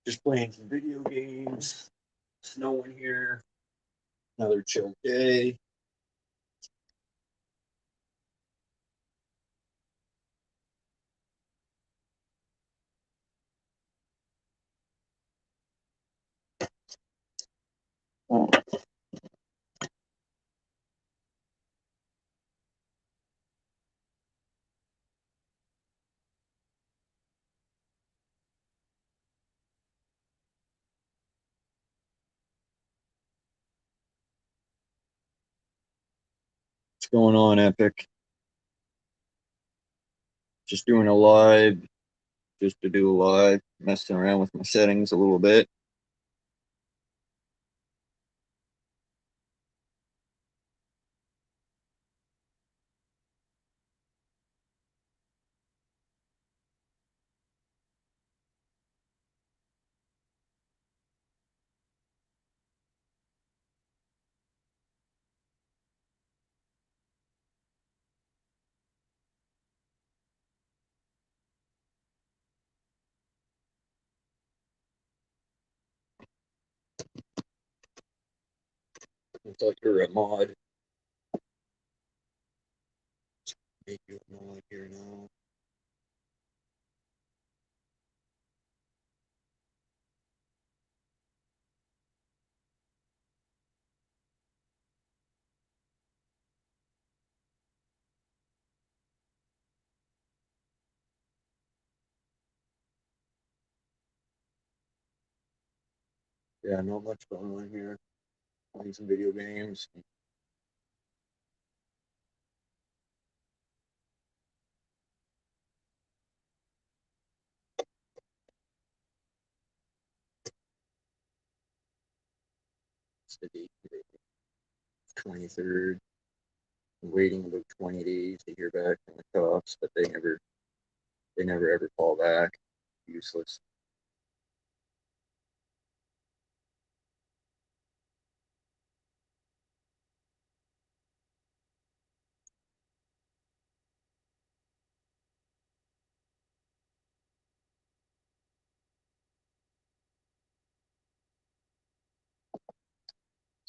Just playing some video games. Snowing here. Another chill day. What's going on, Epic? Just doing a live, just to do a live, messing around with my settings a little bit. I thought you were a mod. Make you a mod here now. Yeah, not much going on here. Playing some video games. It's the date today, 23rd. I'm waiting about 20 days to hear back from the cops, but they never ever call back. Useless.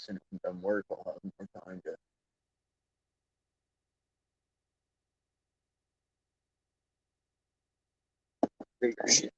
Since I'm done work, I'll have more time to figure shit.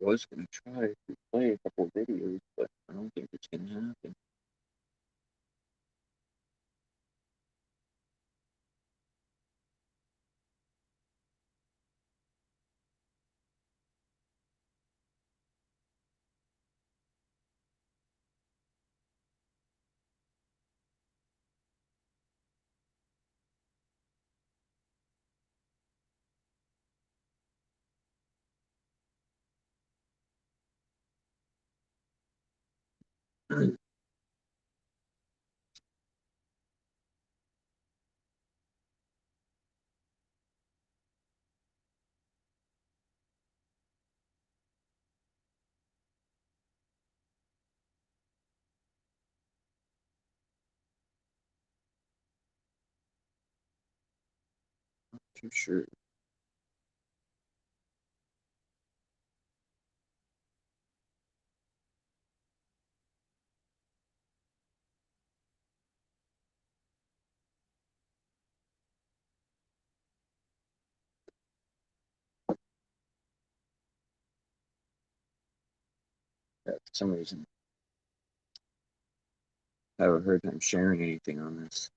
I was gonna try to play a couple of videos, but I don't think it's gonna happen. Too sure. Yeah, for some reason, I haven't heard them sharing anything on this.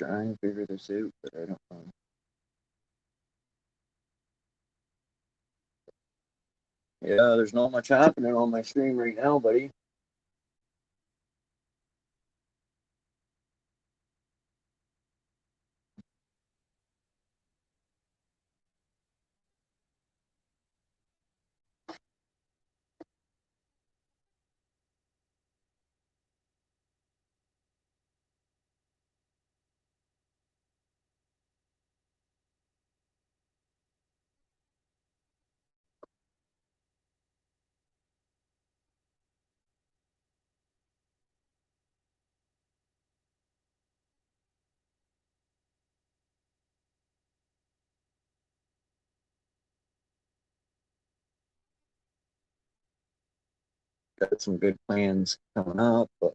Trying to figure this out, but I don't know. Yeah, there's not much happening on my stream right now, buddy. Got some good plans coming up, but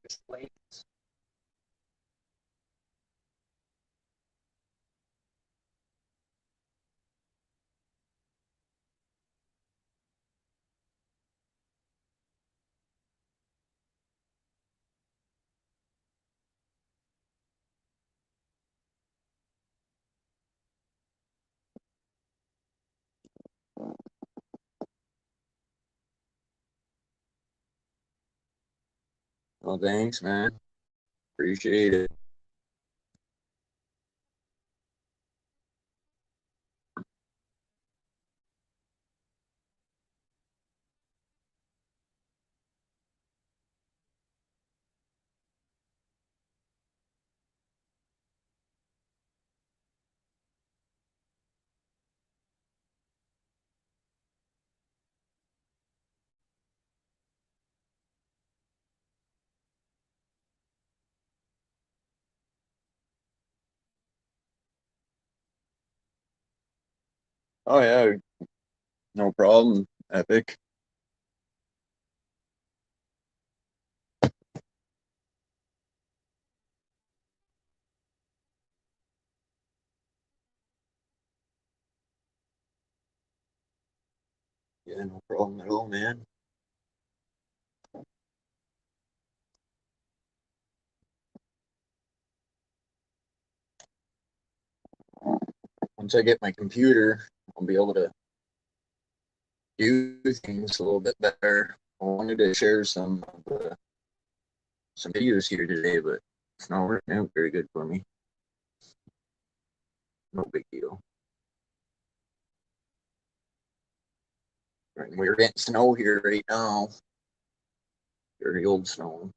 just plans. Well, thanks, man. Appreciate it. Oh yeah, no problem. Epic. Yeah, no problem at all, man. Once I get my computer, I'll be able to do things a little bit better. I wanted to share some videos here today, but it's not working out very good for me. No big deal. Right, we're getting snow here right now. Very old snow.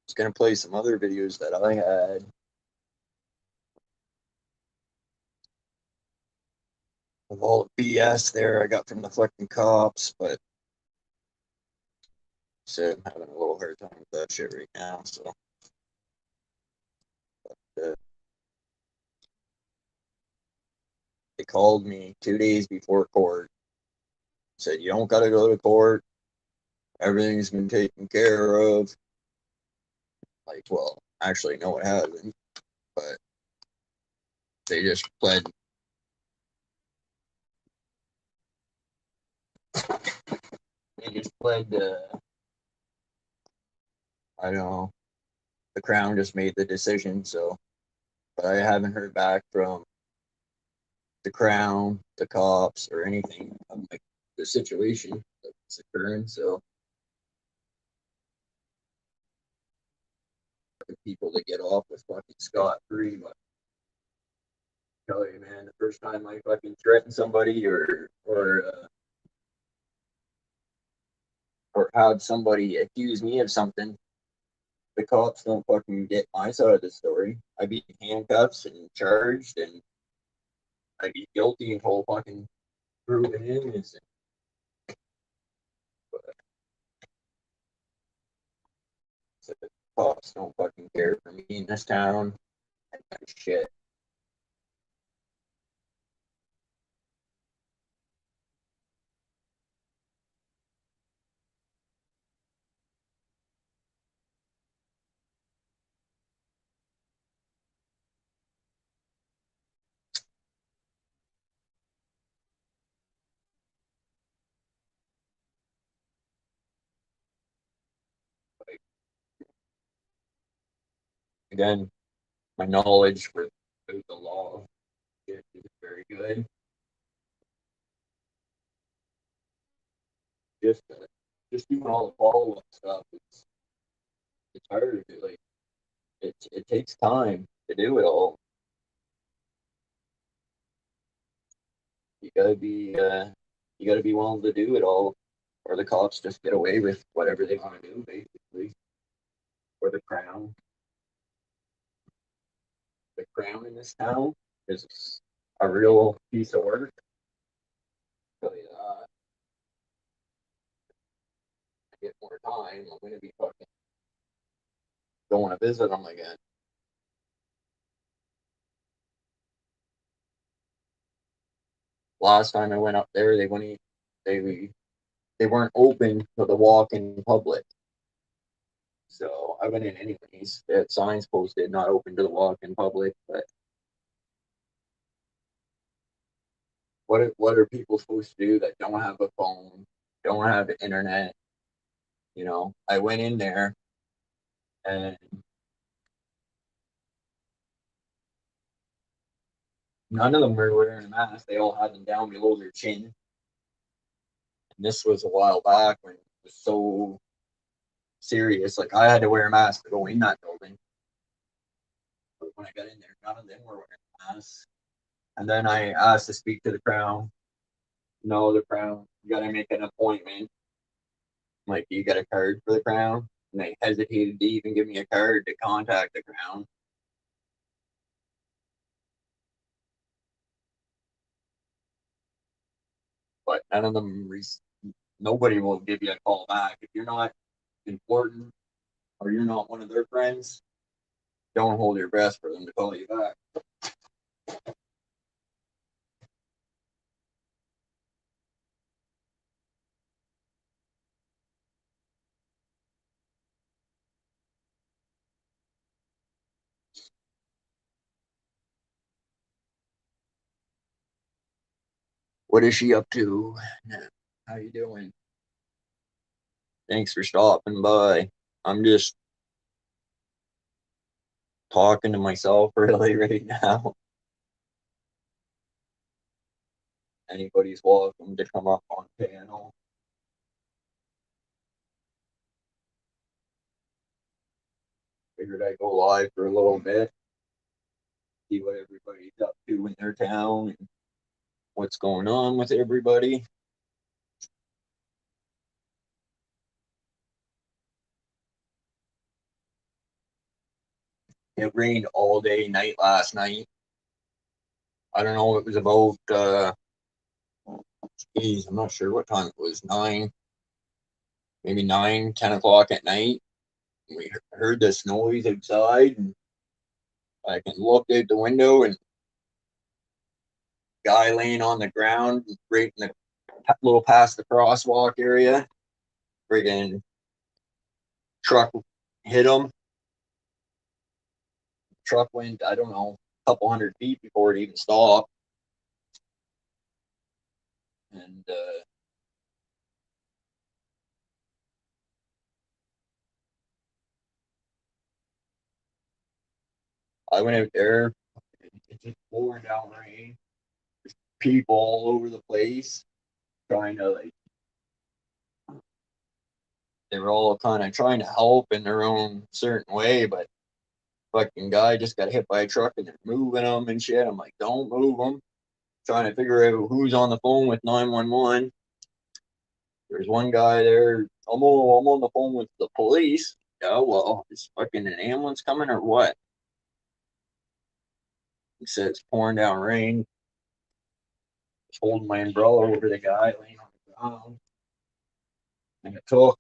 It's gonna play some other videos that I had of all the BS there I got from the fucking cops, but said I'm having a little hard time with that shit right now. So uh, they called me 2 days before court. Said you don't gotta go to court. Everything's been taken care of. Like, well, actually, no, it hasn't. But they just pled They just pled, I don't know, the Crown just made the decision, so, but I haven't heard back from the Crown, the cops, or anything of like the situation that's occurring, so for people to get off with fucking scot-free, but I tell you, man, the first time I fucking threatened somebody or had somebody accuse me of something, the cops don't fucking get my side of the story. I'd be in handcuffs and charged, and I'd be guilty until fucking proven innocent. But so the cops don't fucking care for me in this town. Shit. Like, again, my knowledge for the law is very good. Just just doing all the follow up stuff. It's hard. Like it takes time to do it all. You gotta be you gotta be willing to do it all, or the cops just get away with whatever they want to do, basically. Or the crown in this town is a real piece of work. So, I get more time, I'm gonna be fucking going to visit them again. Last time I went up there, they they weren't open for the walk in public. So I went in anyways. They had signs posted, not open to the walk in public. But what are people supposed to do that don't have a phone, don't have internet? You know, I went in there and none of them were wearing a mask. They all had them down below their chin. And this was a while back when it was so serious. Like I had to wear a mask to go in that building. But when I got in there, none of them were wearing masks. And then I asked to speak to the crown. No, the crown, you got to make an appointment. Like, you got a card for the crown? And they hesitated to even give me a card to contact the crown. But none of them, nobody will give you a call back. If you're not important or you're not one of their friends, don't hold your breath for them to call you back. What is she up to? How you doing? Thanks for stopping by. I'm just talking to myself really right now. Anybody's welcome to come up on panel. Figured I'd go live for a little bit, see what everybody's up to in their town and what's going on with everybody. It rained all day, night last night. I don't know. It was about, geez, I'm not sure what time it was. Maybe 9, 10 o'clock at night. We heard this noise outside, and I can look out the window and guy laying on the ground right in the little past the crosswalk area. Friggin' truck hit him. Truck went, I don't know, a couple 100 feet before it even stopped. And I went out there. It's just pouring down rain. People all over the place trying to like. They were all kind of trying to help in their own certain way, but fucking guy just got hit by a truck and they're moving them and shit. I'm like, don't move them. Trying to figure out who's on the phone with 911. There's one guy there. I'm on the phone with the police. Yeah, well, is fucking an ambulance coming or what? He said it's pouring down rain. Just holding my umbrella over the guy laying on the ground. And it took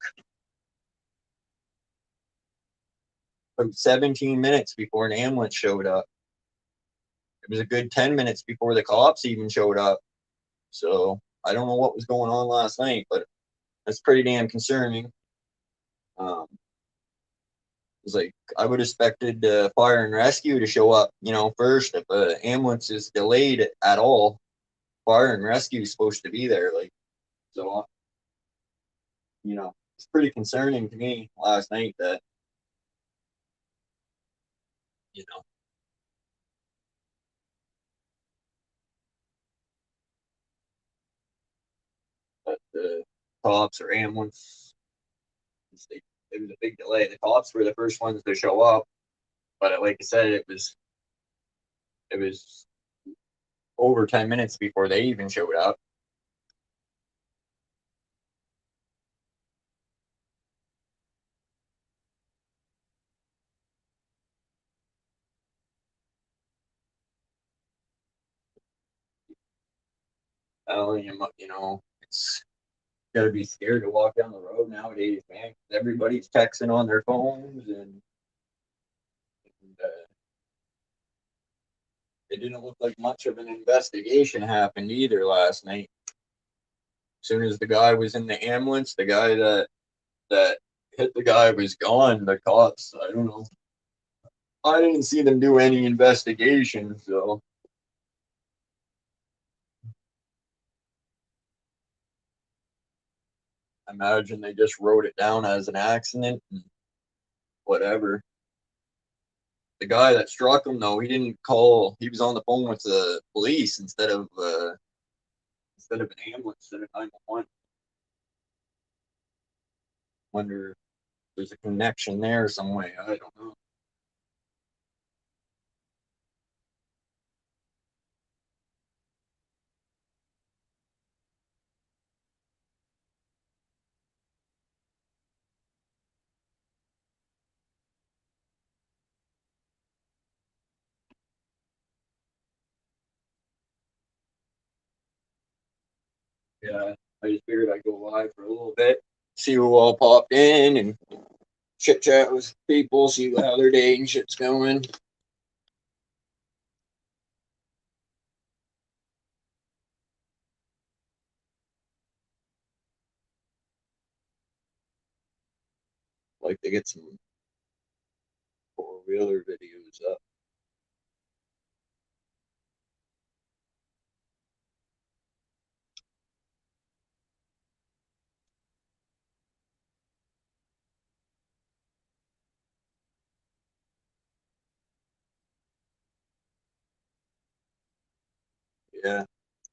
about 17 minutes before an ambulance showed up. It was a good 10 minutes before the cops even showed up. So I don't know what was going on last night, but that's pretty damn concerning. It's like I would have expected fire and rescue to show up, first. If an ambulance is delayed at all, fire and rescue is supposed to be there. Like, so, it's pretty concerning to me last night that, you know, that the cops or ambulance, it was a big delay. The cops were the first ones to show up, but like I said, it was over 10 minutes before they even showed up. It's got to be scared to walk down the road nowadays, man. Everybody's texting on their phones, and it didn't look like much of an investigation happened either last night. As soon as the guy was in the ambulance, the guy that hit the guy was gone. The cops, I don't know. I didn't see them do any investigation, so I imagine they just wrote it down as an accident and whatever. The guy that struck him, though, he didn't call. He was on the phone with the police instead of an ambulance, instead of 911. Wonder if there's a connection there some way. I don't know. Yeah, I just figured I'd go live for a little bit, see who all popped in, and chit chat with people, see how their day and shit's going. Like to get some 4-wheeler videos up. Yeah,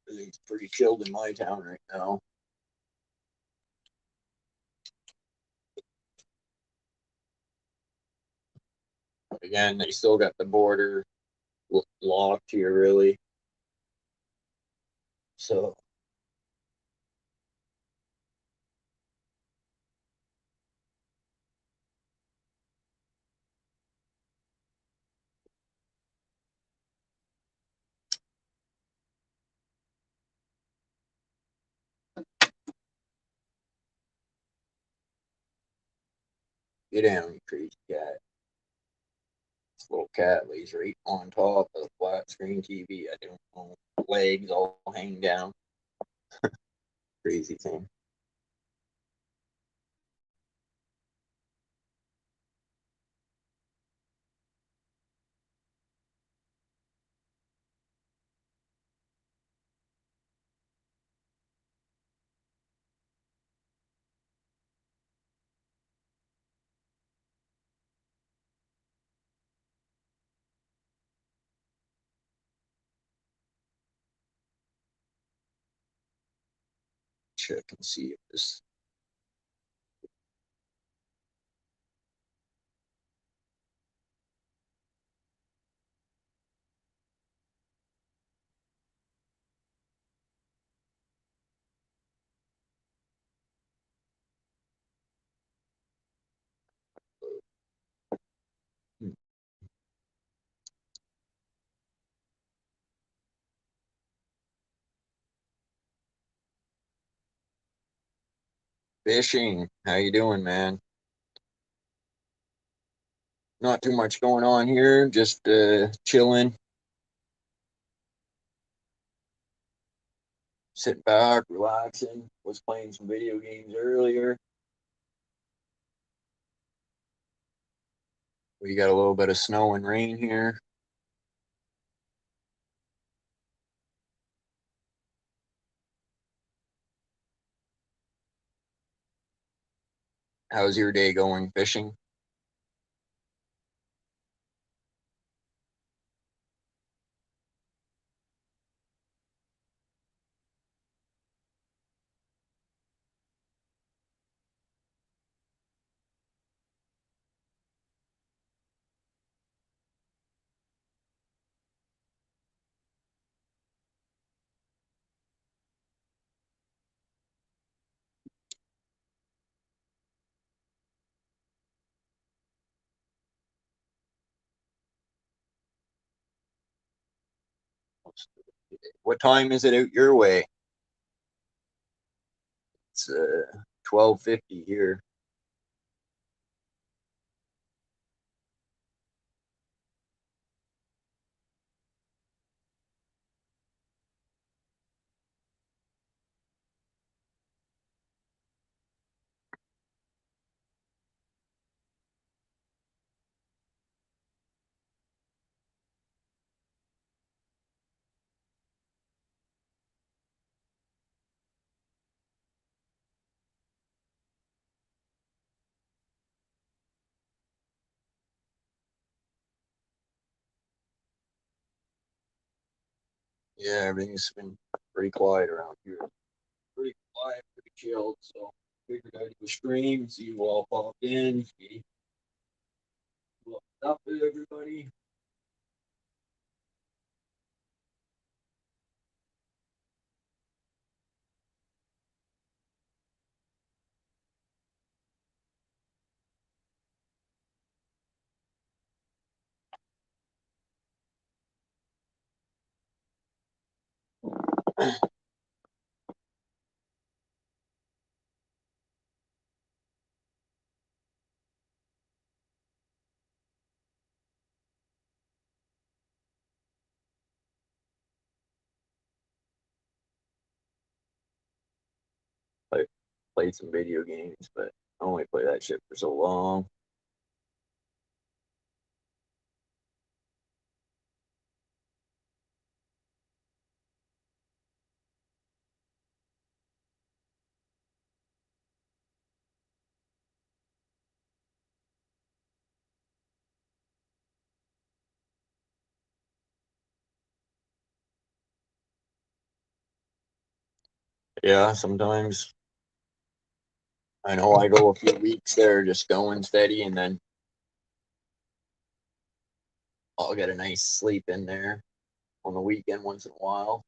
everything's pretty chilled in my town right now. But again, they still got the border locked here, really. So get down, you crazy cat. This little cat lays right on top of the flat screen TV. I don't know, legs all hang down. Crazy thing. check and see if this. Hmm. Fishing, how you doing, man? Not too much going on here, just chilling, sitting back, relaxing. Was playing some video games earlier. We got a little bit of snow and rain here. How's your day going fishing? What time is it out your way? It's 12:50 here. Yeah, everything's been pretty quiet around here. Pretty quiet, pretty chilled. So figured I'd do a stream, see you all pop in, see what's up with everybody. Play, played some video games, but I only play that shit for so long. Yeah, sometimes I know I go a few weeks there just going steady, and then I'll get a nice sleep in there on the weekend once in a while.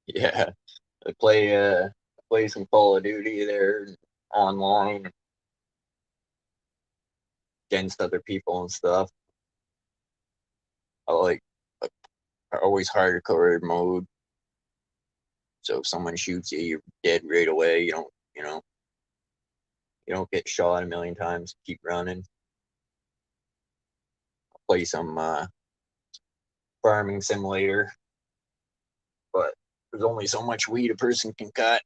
Yeah, I play some Call of Duty there online against other people and stuff. I like always hardcore mode. So if someone shoots you, you're dead right away. You don't get shot a million times. Keep running. Play some farming simulator, but there's only so much weed a person can cut.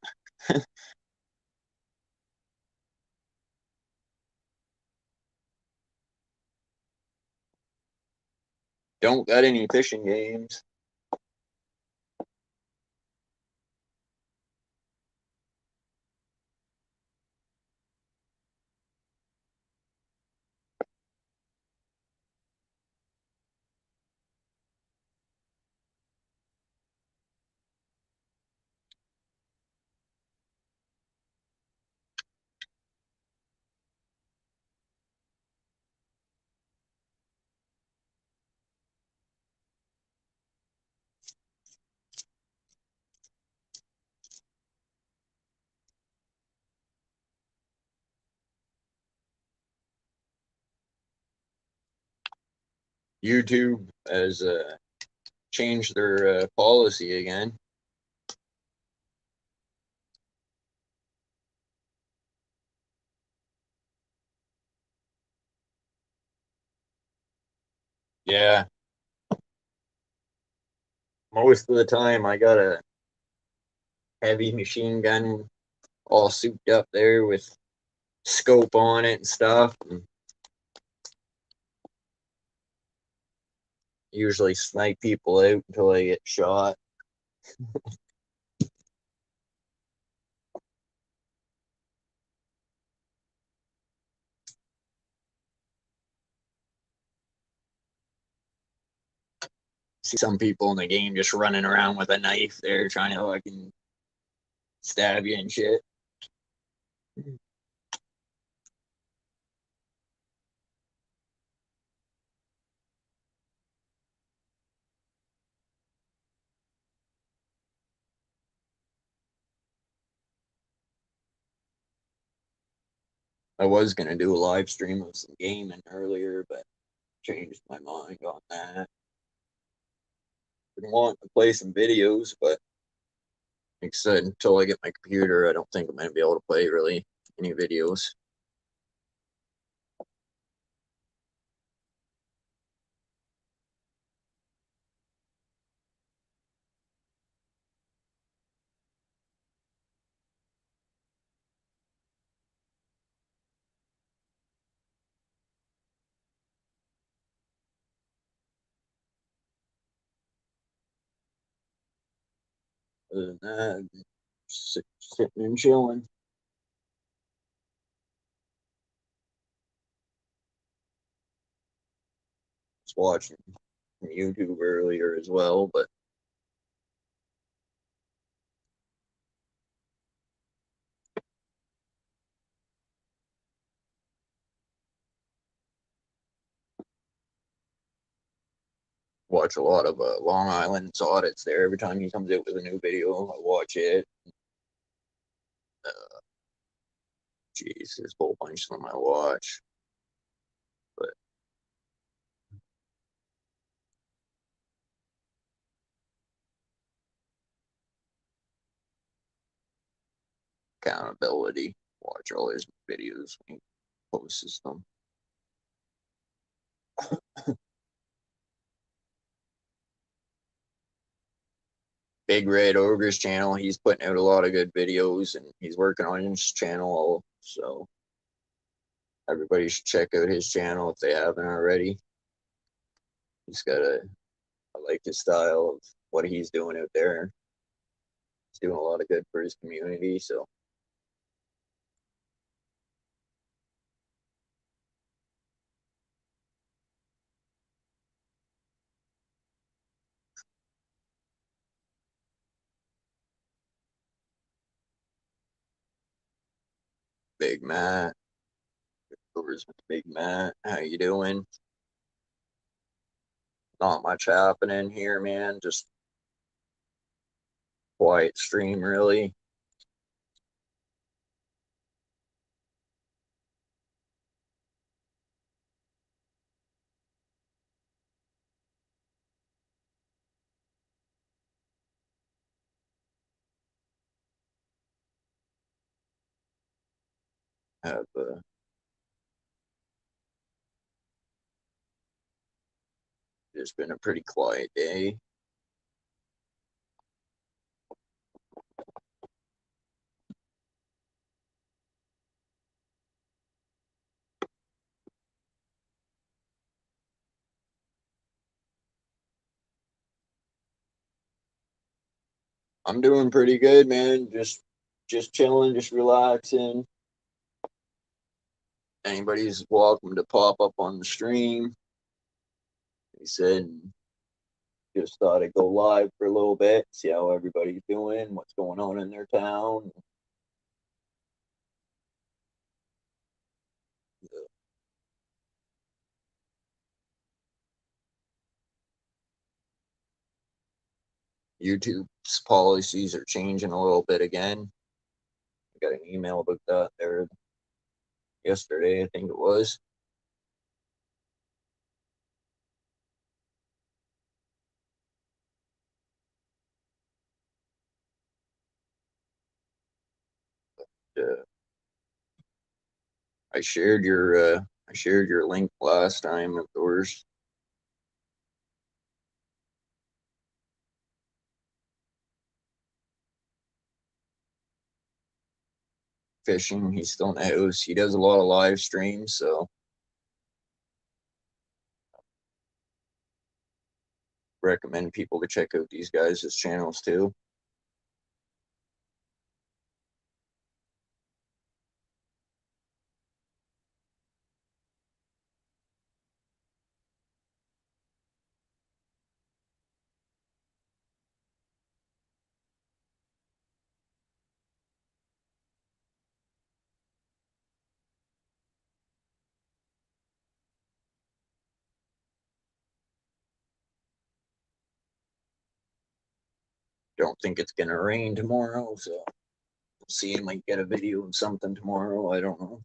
Don't got any fishing games. YouTube has changed their policy again. Yeah, most of the time I got a heavy machine gun all souped up there with scope on it and stuff. And usually snipe people out until they get shot. See some people in the game just running around with a knife there trying to fucking stab you and shit. I was gonna do a live stream of some gaming earlier, but changed my mind on that. Been wanting to play some videos, but like I said, until I get my computer, I don't think I'm gonna be able to play really any videos. Other than that, sitting and chilling. Was watching YouTube earlier as well, but watch a lot of Long Island's audits there. Every time he comes out with a new video, I watch it. Uh, Jeez, there's a whole bunch of them I watch. But accountability, watch all his videos when he posts them. Big Red Ogre's channel, he's putting out a lot of good videos and he's working on his channel. So everybody should check out his channel if they haven't already. He's got I like his style of what he's doing out there. He's doing a lot of good for his community. So Big Matt, Overs with Big Matt, how you doing? Not much happening here, man. Just quiet stream, really. Have just been a pretty quiet day. I'm doing pretty good, man. Just chilling, just relaxing. Anybody's welcome to pop up on the stream. He said, just thought I'd go live for a little bit, see how everybody's doing, what's going on in their town. YouTube's policies are changing a little bit again. I got an email about that there yesterday, I think it was. I shared your link last time of yours. Fishing. He's still in the house. He does a lot of live streams, so recommend people to check out these guys' channels too. Don't think it's gonna rain tomorrow, so we'll see. I might get a video of something tomorrow. I don't know.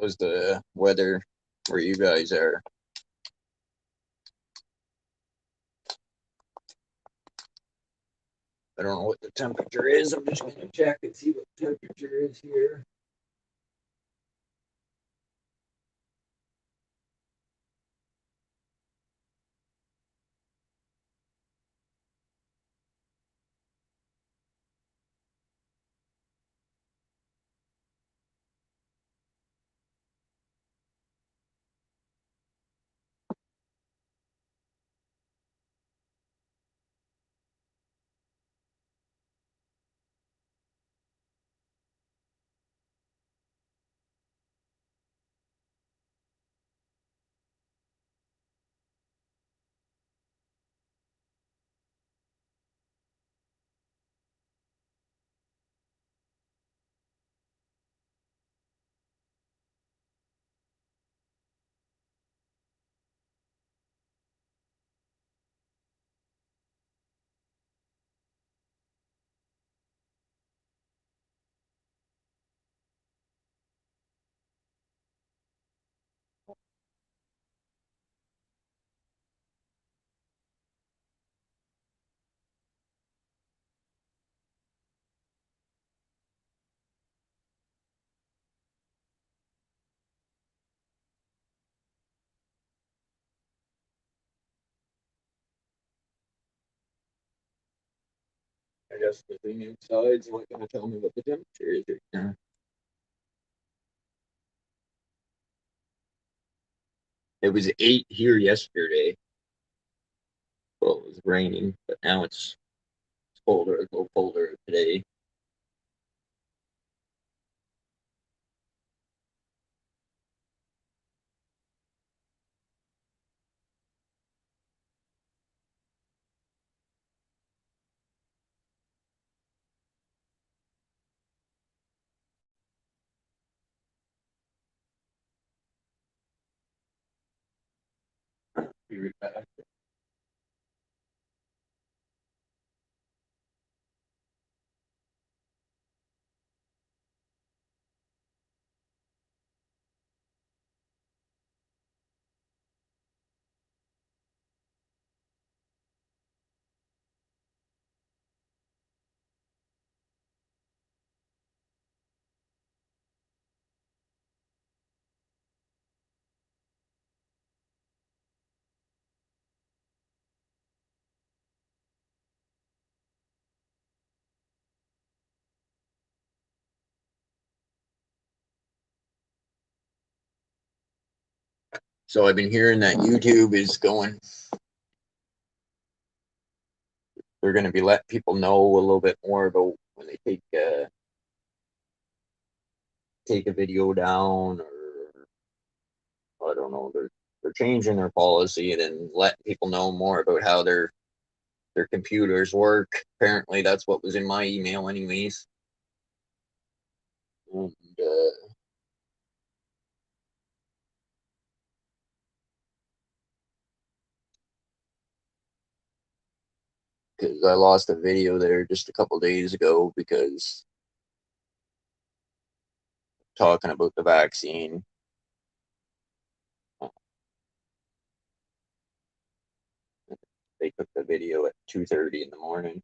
How's the weather where you guys are? I don't know what the temperature is. I'm just gonna check and see what the temperature is here. I guess the thing inside's not gonna tell me what the temperature is right now. It was 8 here yesterday. Well, it was raining, but now it's colder, a little colder today. Be right back. So I've been hearing that YouTube is going. They're going to be letting people know a little bit more about when they take a video down, or I don't know. They're changing their policy and then letting people know more about how their computers work. Apparently, that's what was in my email, anyways. And because I lost a video there just a couple days ago because talking about the vaccine. They took the video at 2:30 in the morning.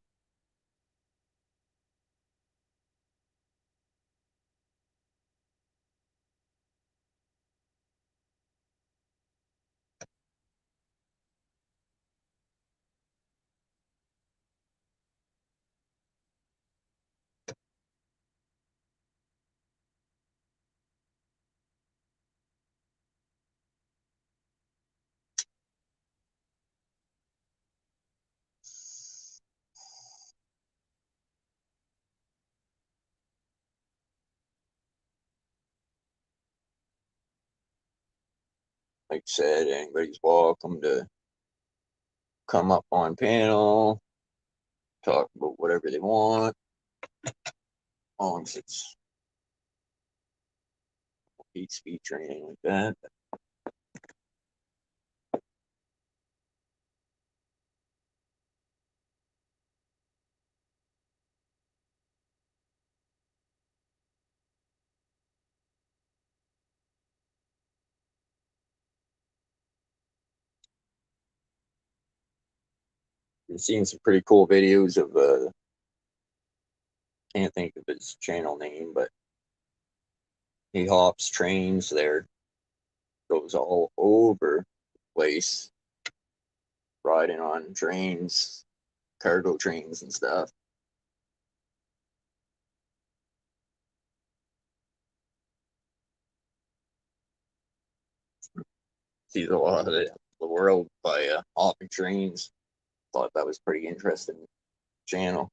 Like I said, anybody's welcome to come up on panel, talk about whatever they want, as long as it's hate speech or anything like that. I've seen some pretty cool videos of can't think of his channel name, but he hops trains there, goes all over the place, riding on trains, cargo trains and stuff. Sees a lot of the world by hopping trains. Thought that was pretty interesting channel.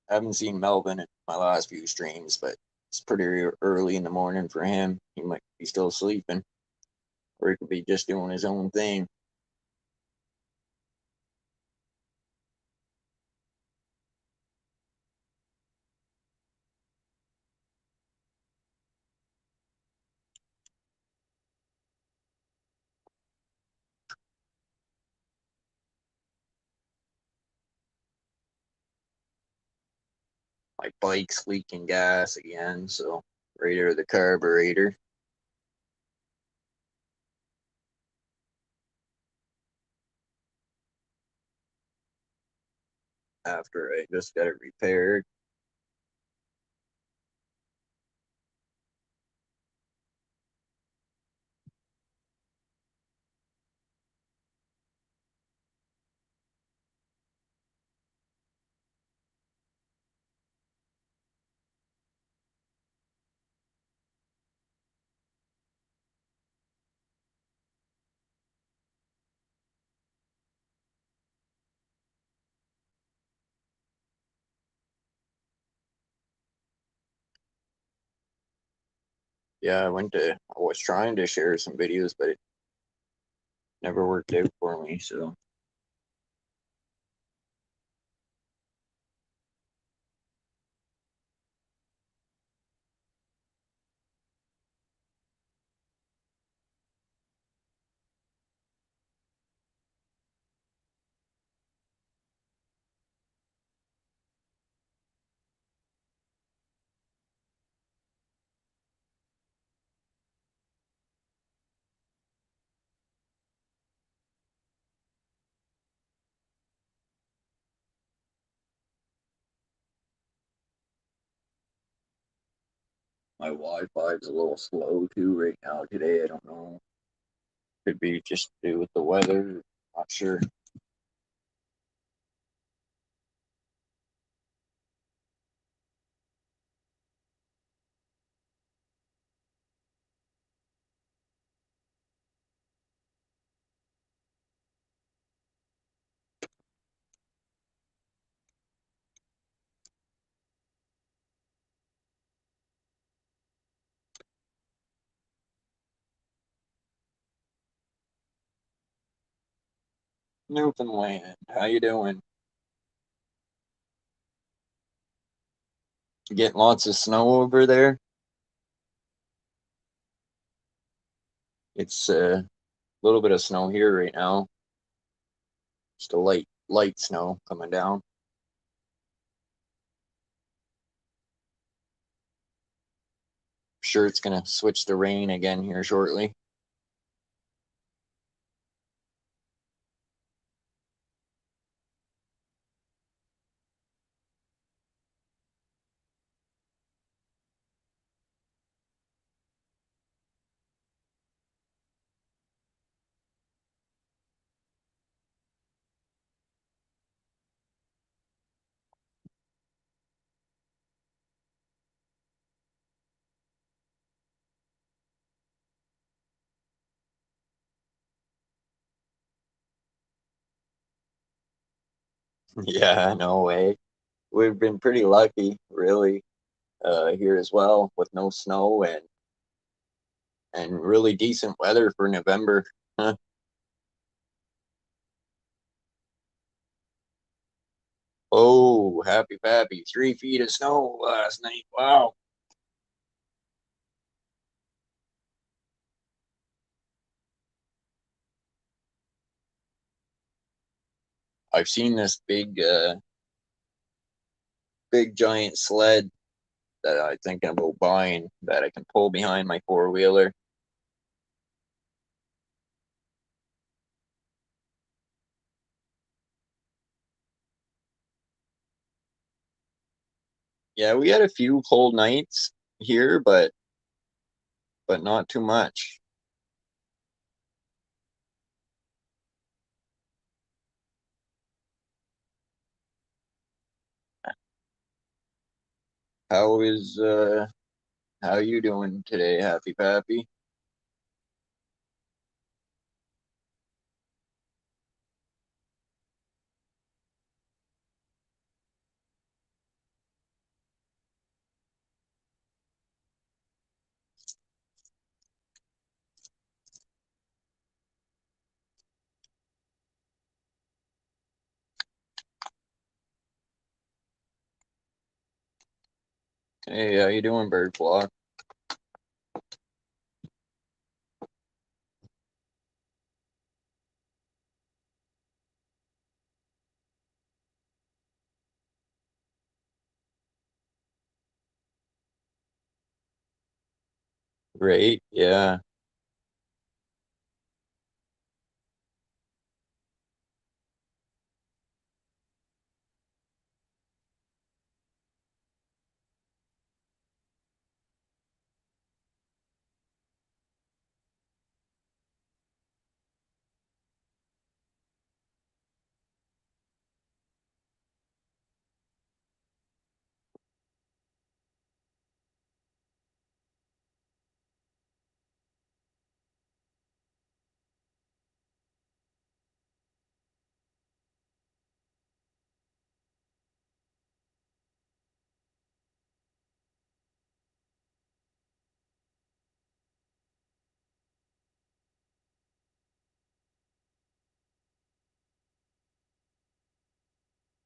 I haven't seen Melvin in my last few streams, but it's pretty early in the morning for him. He might be still sleeping, or he could be just doing his own thing. My bike's leaking gas again, so right out of the carburetor. After I just got it repaired. Yeah, I was trying to share some videos, but it never worked out for me. So my Wi-Fi is a little slow too right now today. I don't know. Could be just to do with the weather. Not sure. Newfoundland. How you doing? Getting lots of snow over there? It's a little bit of snow here right now. Just a light snow coming down. Sure it's gonna switch to rain again here shortly. Yeah, no way. We've been pretty lucky, really, here as well, with no snow and really decent weather for November. Huh. Oh, happy pappy. 3 feet of snow last night. Wow. I've seen this big giant sled that I'm thinking about buying that I can pull behind my four-wheeler. Yeah, we had a few cold nights here, but not too much. How is how you doing today, Happy Pappy? Hey, how you doing, Bird Flock? Great, yeah.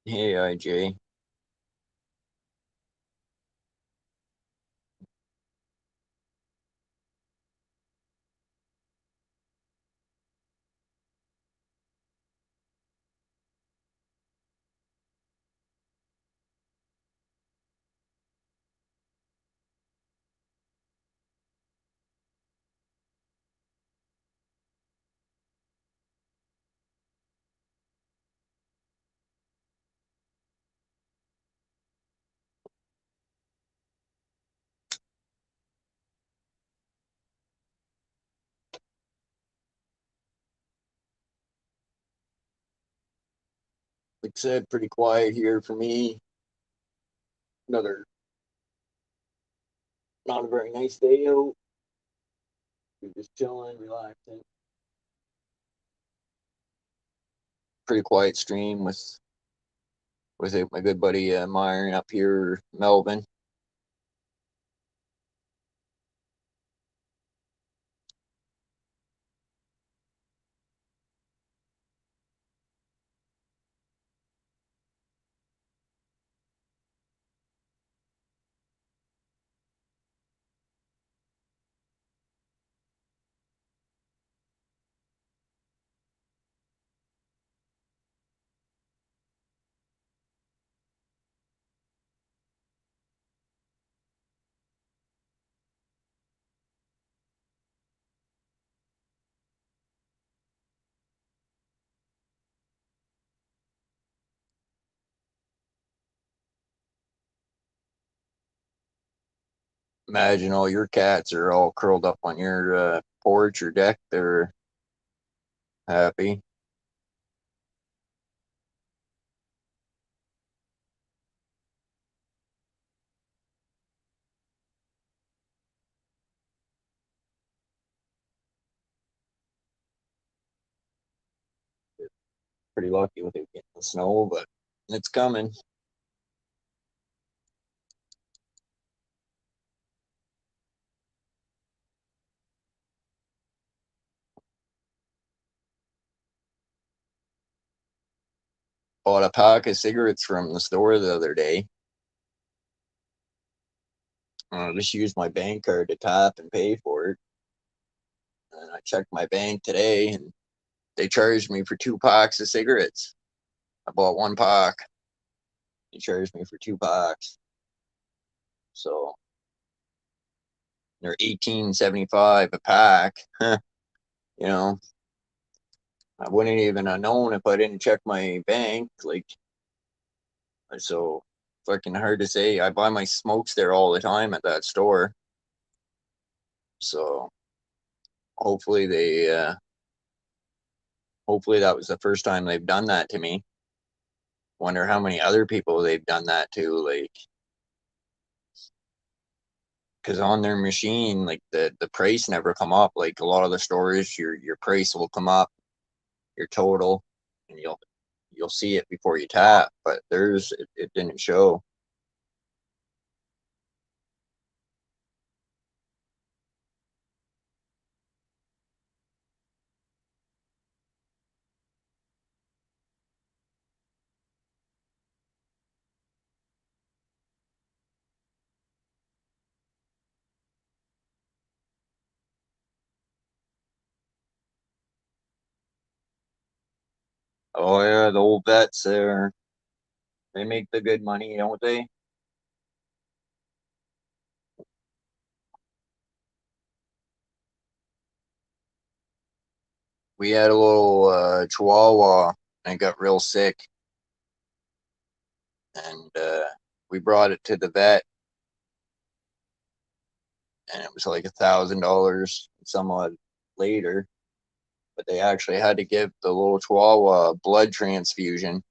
Hey, IJ. Like I said, pretty quiet here for me. Another not a very nice day out. We're just chilling, relaxing. Pretty quiet stream with my good buddy Myron up here, Melvin. Imagine all your cats are all curled up on your porch or deck. They're happy. Pretty lucky with it getting the snow, but it's coming. Bought a pack of cigarettes from the store the other day. I just used my bank card to tap and pay for it. And I checked my bank today, and they charged me for 2 packs of cigarettes. I bought 1 pack. They charged me for 2 packs. So they're 18.75 a pack. You know, I wouldn't even have known if I didn't check my bank. Like, so fucking hard to say. I buy my smokes there all the time at that store. So hopefully hopefully that was the first time they've done that to me. Wonder how many other people they've done that to, like, because on their machine, like the price never come up. Like a lot of the stores, your price will come up, your total, and you'll see it before you tap. But theirs, it didn't show. Oh yeah, the old vets there, they make the good money, don't they? We had a little Chihuahua and it got real sick, and we brought it to the vet, and it was like $1,000 some odd later. But they actually had to give the little Chihuahua a blood transfusion,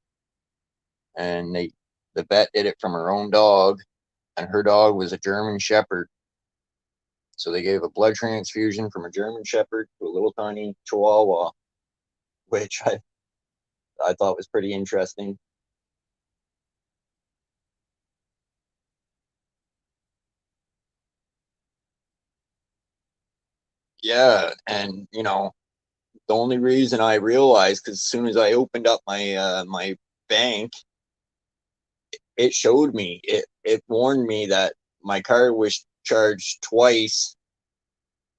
and the vet did it from her own dog, and her dog was a German Shepherd. So they gave a blood transfusion from a German Shepherd to a little tiny Chihuahua, which I thought was pretty interesting. Yeah, and the only reason I realized, because as soon as I opened up my bank, it showed me, it warned me that my card was charged twice.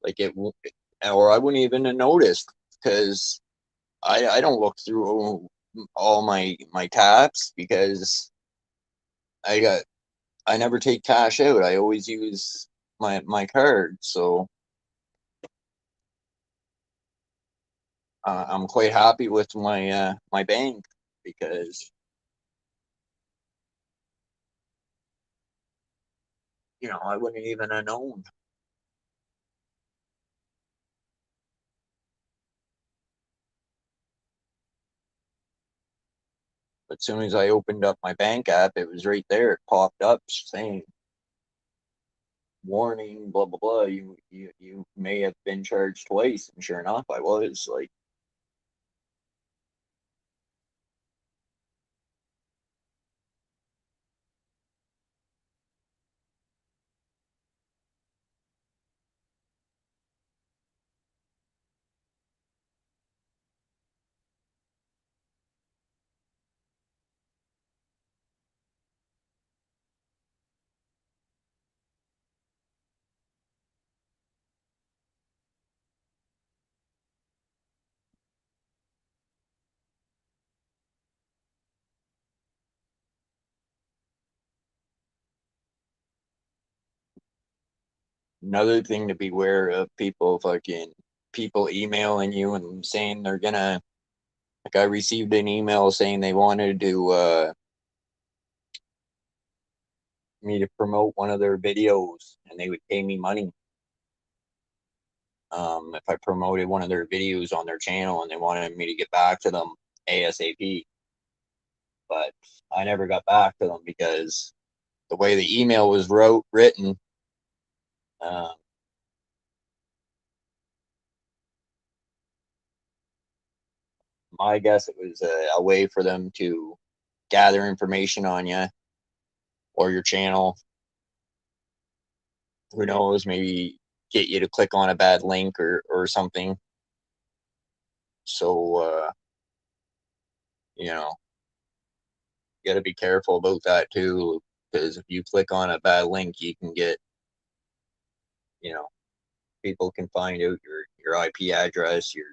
Like or I wouldn't even have noticed, because I don't look through all my taps, because I got I never take cash out. I always use my card. So I'm quite happy with my bank, because I wouldn't even have known. But as soon as I opened up my bank app, it was right there. It popped up saying, "Warning, blah blah blah. You may have been charged twice." And sure enough, I was like, another thing to beware of, people emailing you and saying they're gonna. Like, I received an email saying they wanted to me to promote one of their videos, and they would pay me money if I promoted one of their videos on their channel, and they wanted me to get back to them ASAP. But I never got back to them because the way the email was written, uh, my guess it was a way for them to gather information on you or your channel. Who knows? Maybe get you to click on a bad link or something. So you know, you got to be careful about that too, because if you click on a bad link, you can get, you know, people can find out your IP address, your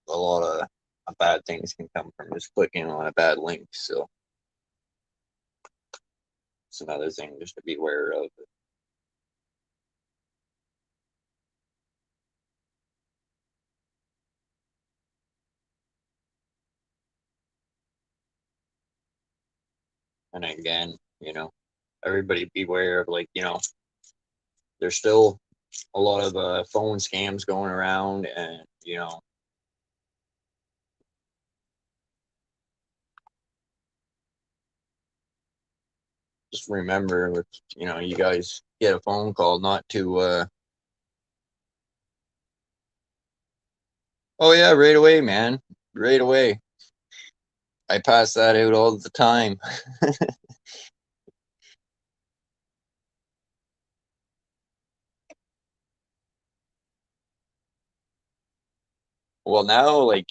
a lot of bad things can come from just clicking on a bad link. So it's another thing just to be aware of. And again, you know, everybody beware of, like, you know, there's still a lot of phone scams going around, and you know, just remember, with, you know, you guys get a phone call, not to oh yeah, right away, man, right away. I pass that out all the time. Well, now, like,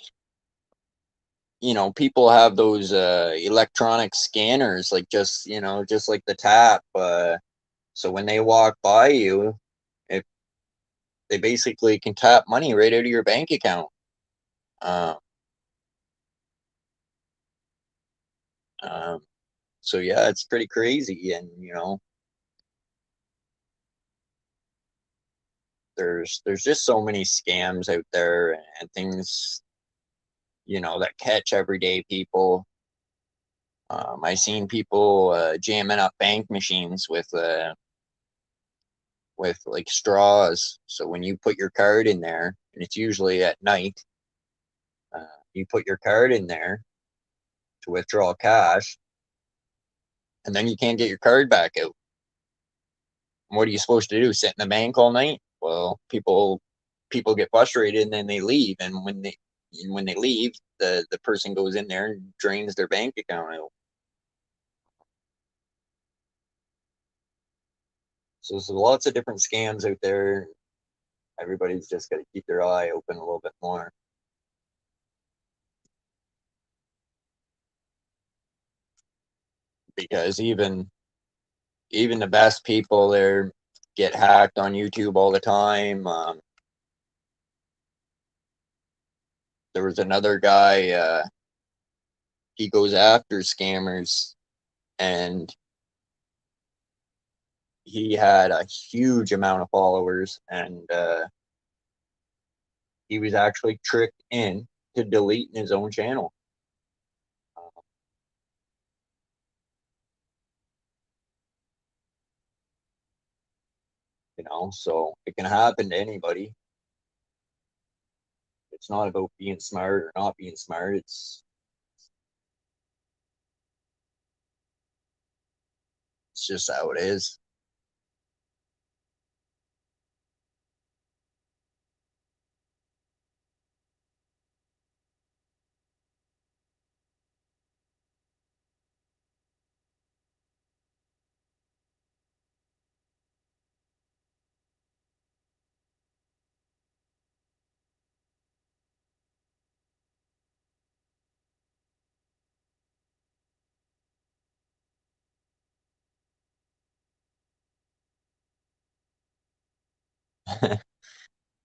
you know, people have those electronic scanners, like, just, you know, just like the tap, so when they walk by you, if they basically can tap money right out of your bank account. um, um, so yeah, it's pretty crazy. And you know, there's just so many scams out there and things, you know, that catch everyday people. I seen people jamming up bank machines with like straws. So when you put your card in there, and it's usually at night, uh, you put your card in there to withdraw cash, and then you can't get your card back out. What are you supposed to do? Sit in the bank all night? Well, people get frustrated and then they leave. And when they leave, the person goes in there and drains their bank account out. So there's lots of different scams out there. Everybody's just got to keep their eye open a little bit more, because even the best people there get hacked on YouTube all the time. There was another guy. He goes after scammers, and he had a huge amount of followers, and he was actually tricked in to deleting his own channel. Uh, you know, so it can happen to anybody. It's not about being smart or not being smart. It's just how it is.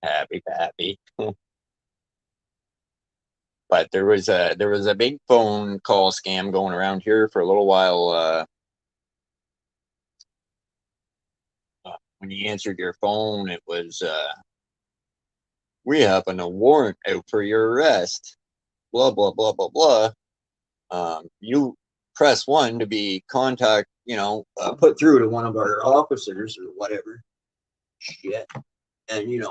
Happy, happy. But there was a big phone call scam going around here for a little while. When you answered your phone, it was, "We have a warrant out for your arrest." Blah blah blah blah blah. You press 1 to be contact, put through to one of our officers or whatever. Shit. And,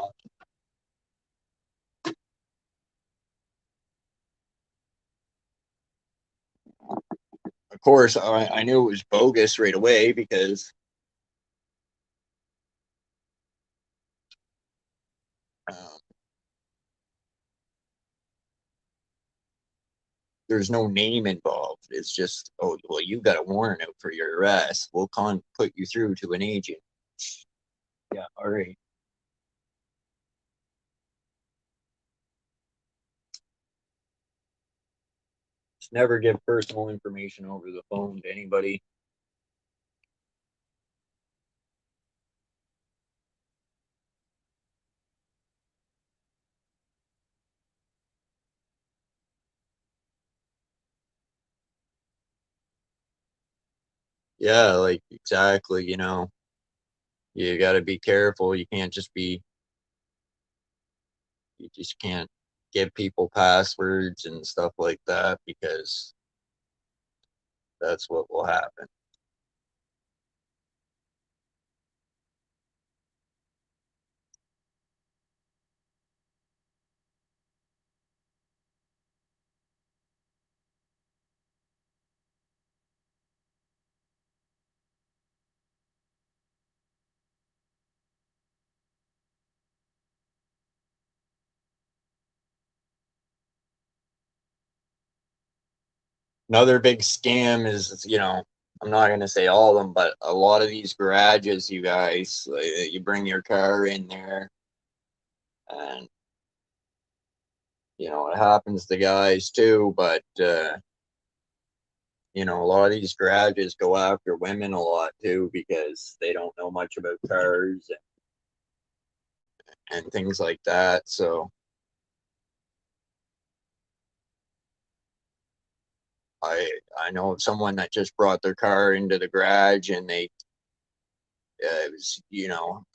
of course, I knew it was bogus right away because um, there's no name involved. It's just, oh, well, you got a warrant out for your arrest. We'll put you through to an agent. Yeah, all right. Just never give personal information over the phone to anybody. Yeah, like exactly, you got to be careful. You just can't give people passwords and stuff like that because that's what will happen. Another big scam is, I'm not going to say all of them, but a lot of these garages, you guys, you bring your car in there and, it happens to guys too, but, a lot of these garages go after women a lot too because they don't know much about cars and things like that. So I know of someone that just brought their car into the garage and it was,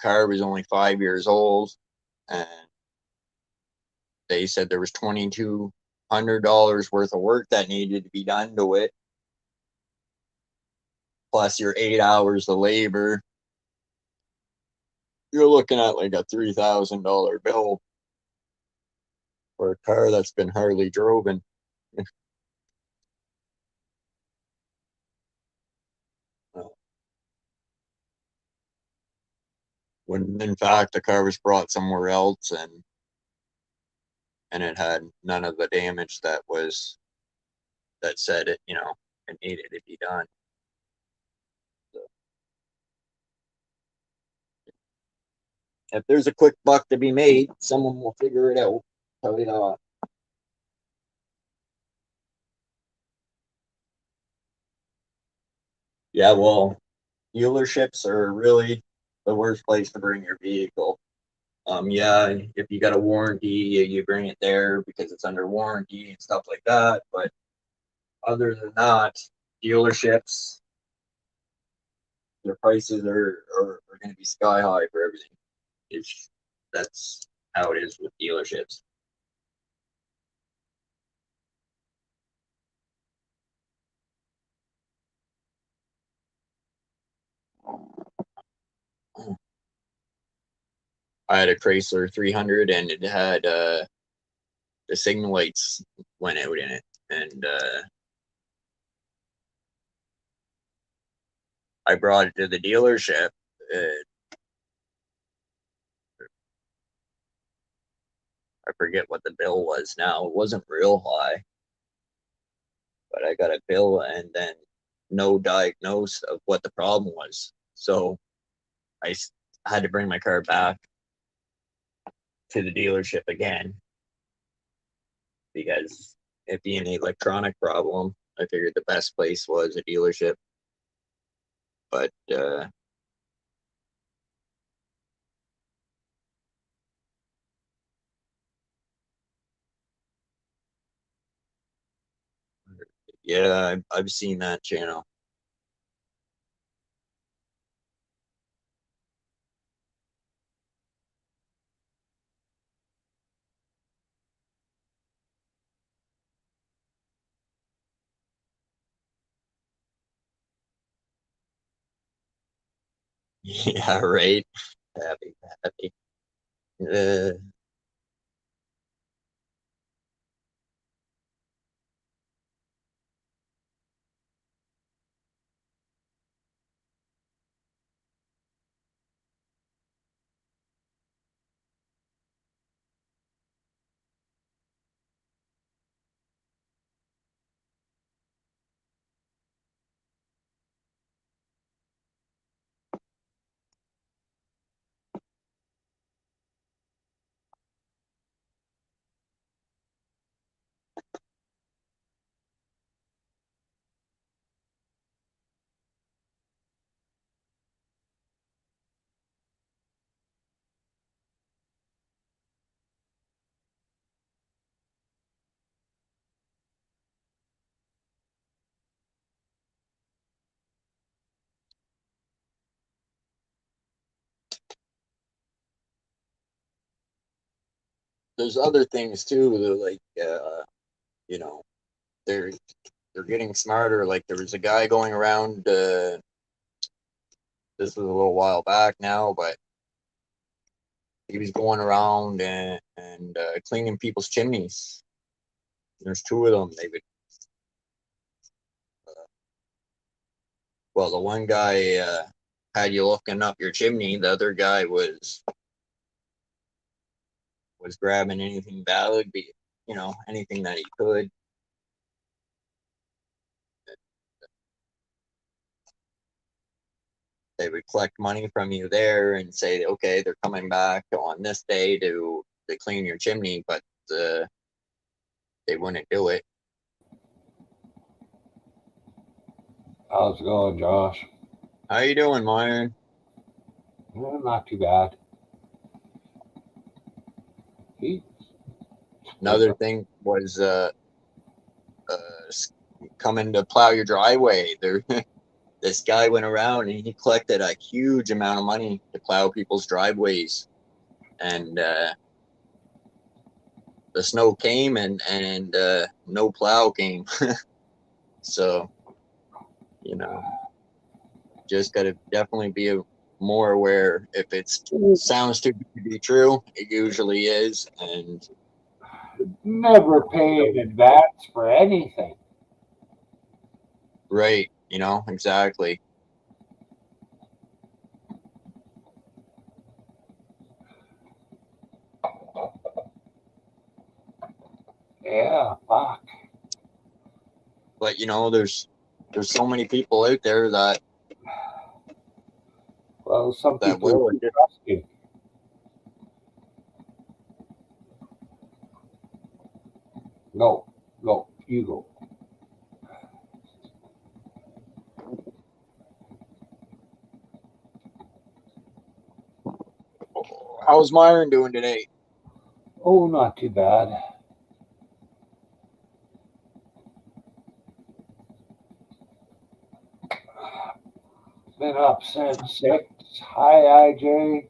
car was only 5 years old and they said there was $2,200 worth of work that needed to be done to it, plus your 8 hours of labor. You're looking at like a $3,000 bill for a car that's been hardly driven. When in fact the car was brought somewhere else and it had none of the damage that said it needed to be done. So if there's a quick buck to be made, someone will figure it out. Tell you that. Yeah, well, dealerships are really the worst place to bring your vehicle. Yeah, if you got a warranty, you bring it there because it's under warranty and stuff like that. But other than that, dealerships, their prices are going to be sky high for everything. It's That's how it is with dealerships. I had a Chrysler 300 and it had the signal lights went out in it, and I brought it to the dealership. Uh, I forget what the bill was now. It wasn't real high, but I got a bill and then no diagnose of what the problem was. So I had to bring my car back to the dealership again because it being an electronic problem, I figured the best place was a dealership. But yeah, I've seen that channel. Yeah, right. Happy, happy. Uh, there's other things too, like you know, they're they're getting smarter. Like there was a guy going around. This was a little while back now, but he was going around and cleaning people's chimneys. There's two of them. They would, well, the one guy had you looking up your chimney. The other guy was grabbing anything valid, be anything that he could. They would collect money from you there and say, okay, they're coming back on this day to clean your chimney, but uh, they wouldn't do it. How's it going, Josh? How you doing, Myron? Not too bad. He, Another thing was coming to plow your driveway. There, this guy went around and he collected a huge amount of money to plow people's driveways, and the snow came and no plow came. So just got to definitely be more aware. If it sounds too good to be true, it usually is, and never pay in advance for anything. right, exactly. Yeah, fuck. But there's so many people out there Well, some that people are will. too trusting. No, no, you go. How's Myron doing today? Oh, not too bad. Been up since 6. Hi, IJ.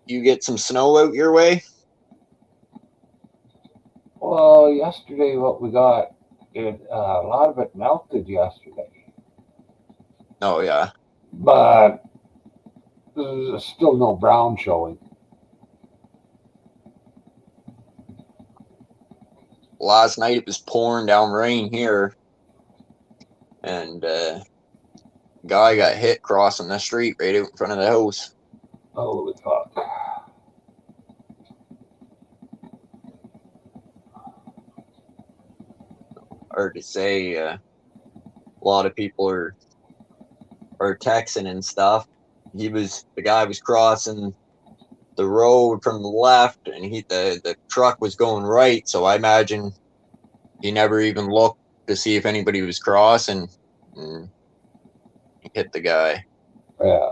You get some snow out your way? Well, yesterday what we got, a lot of it melted yesterday. Oh yeah. But there's still no brown showing. Last night it was pouring down rain here, and guy got hit crossing the street right out in front of the house. Holy fuck. Hard to say. A lot of people are texting and stuff. The guy was crossing the road from the left, and the truck was going right. So I imagine he never even looked to see if anybody was crossing, and he hit the guy. Yeah.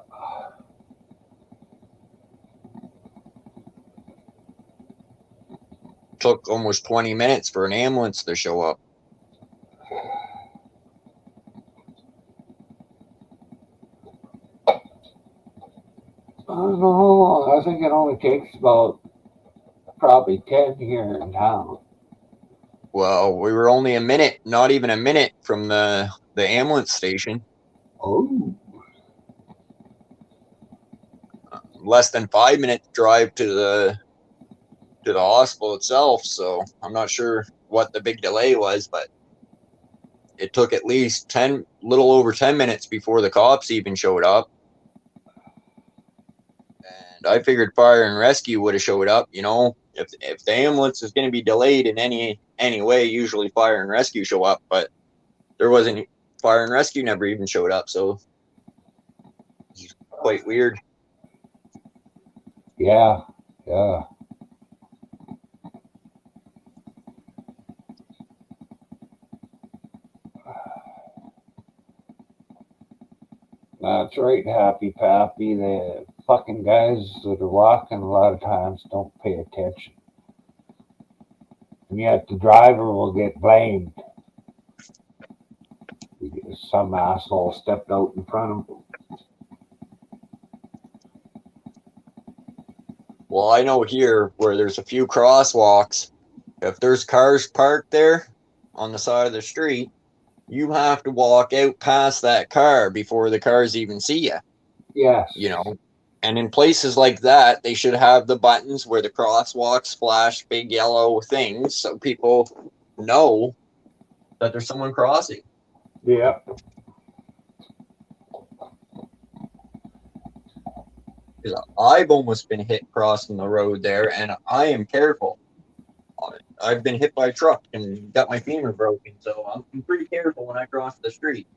Took almost 20 minutes for an ambulance to show up. I don't know. I think it only takes about probably 10 here in town. Well, we were only a minute, not even a minute from the the ambulance station. Oh, Less than 5 minute drive to the hospital itself. So I'm not sure what the big delay was, but it took at least little over 10 minutes before the cops even showed up. And I figured fire and rescue would have showed up. If the ambulance is going to be delayed in any way, usually fire and rescue show up. But there wasn't. Fire and rescue never even showed up, so it's quite weird. yeah, yeah. That's right, Happy Pappy. The fucking guys that are walking a lot of times don't pay attention. And yet the driver will get blamed. Some asshole stepped out in front of him. Well, I know here where there's a few crosswalks, if there's cars parked there on the side of the street, you have to walk out past that car before the cars even see you. Yes. And in places like that, they should have the buttons where the crosswalks flash big yellow things so people know that there's someone crossing. Yeah. I've almost been hit crossing the road there, and I am careful. I've been hit by a truck and got my femur broken, so I'm pretty careful when I cross the street.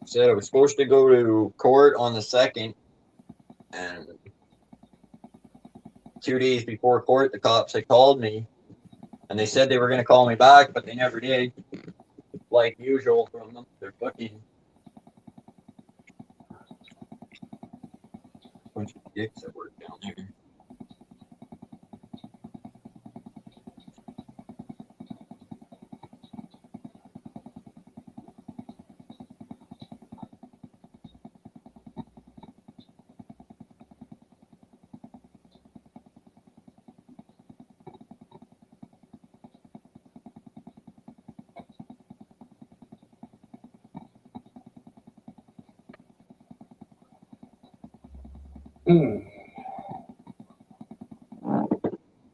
Said I was supposed to go to court on the 2nd, and 2 days before court, the cops had called me, and they said they were going to call me back, but they never did. Like usual from them, they're fucking bunch of dicks that work down there.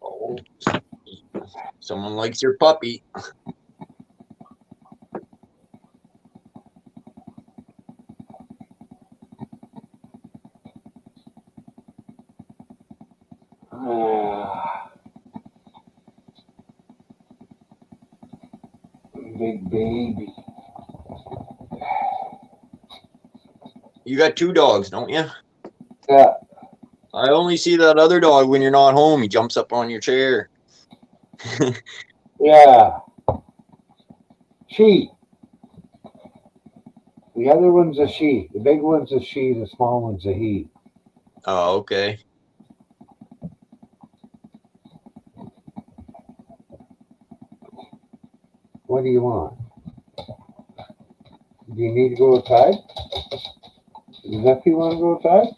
Oh, someone likes your puppy. Big baby. You got 2 dogs, don't you? Yeah. I only see that other dog when you're not home. He jumps up on your chair. Yeah. She. The other one's a she. The big one's a she. The small one's a he. Oh, okay. What do you want? Do you need to go outside? Does Effie want to go outside?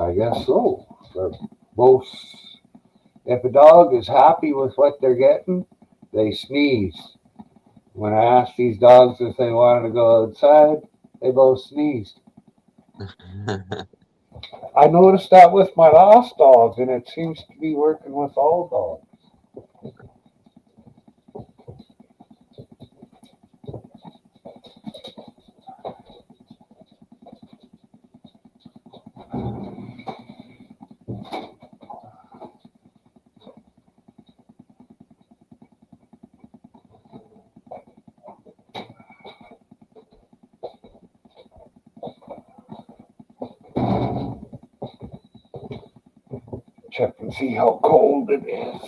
I guess so. They're both. If a dog is happy with what they're getting, they sneeze. When I asked these dogs if they wanted to go outside, they both sneezed. I noticed that with my last dog, and it seems to be working with all dogs. Check and see how cold it is.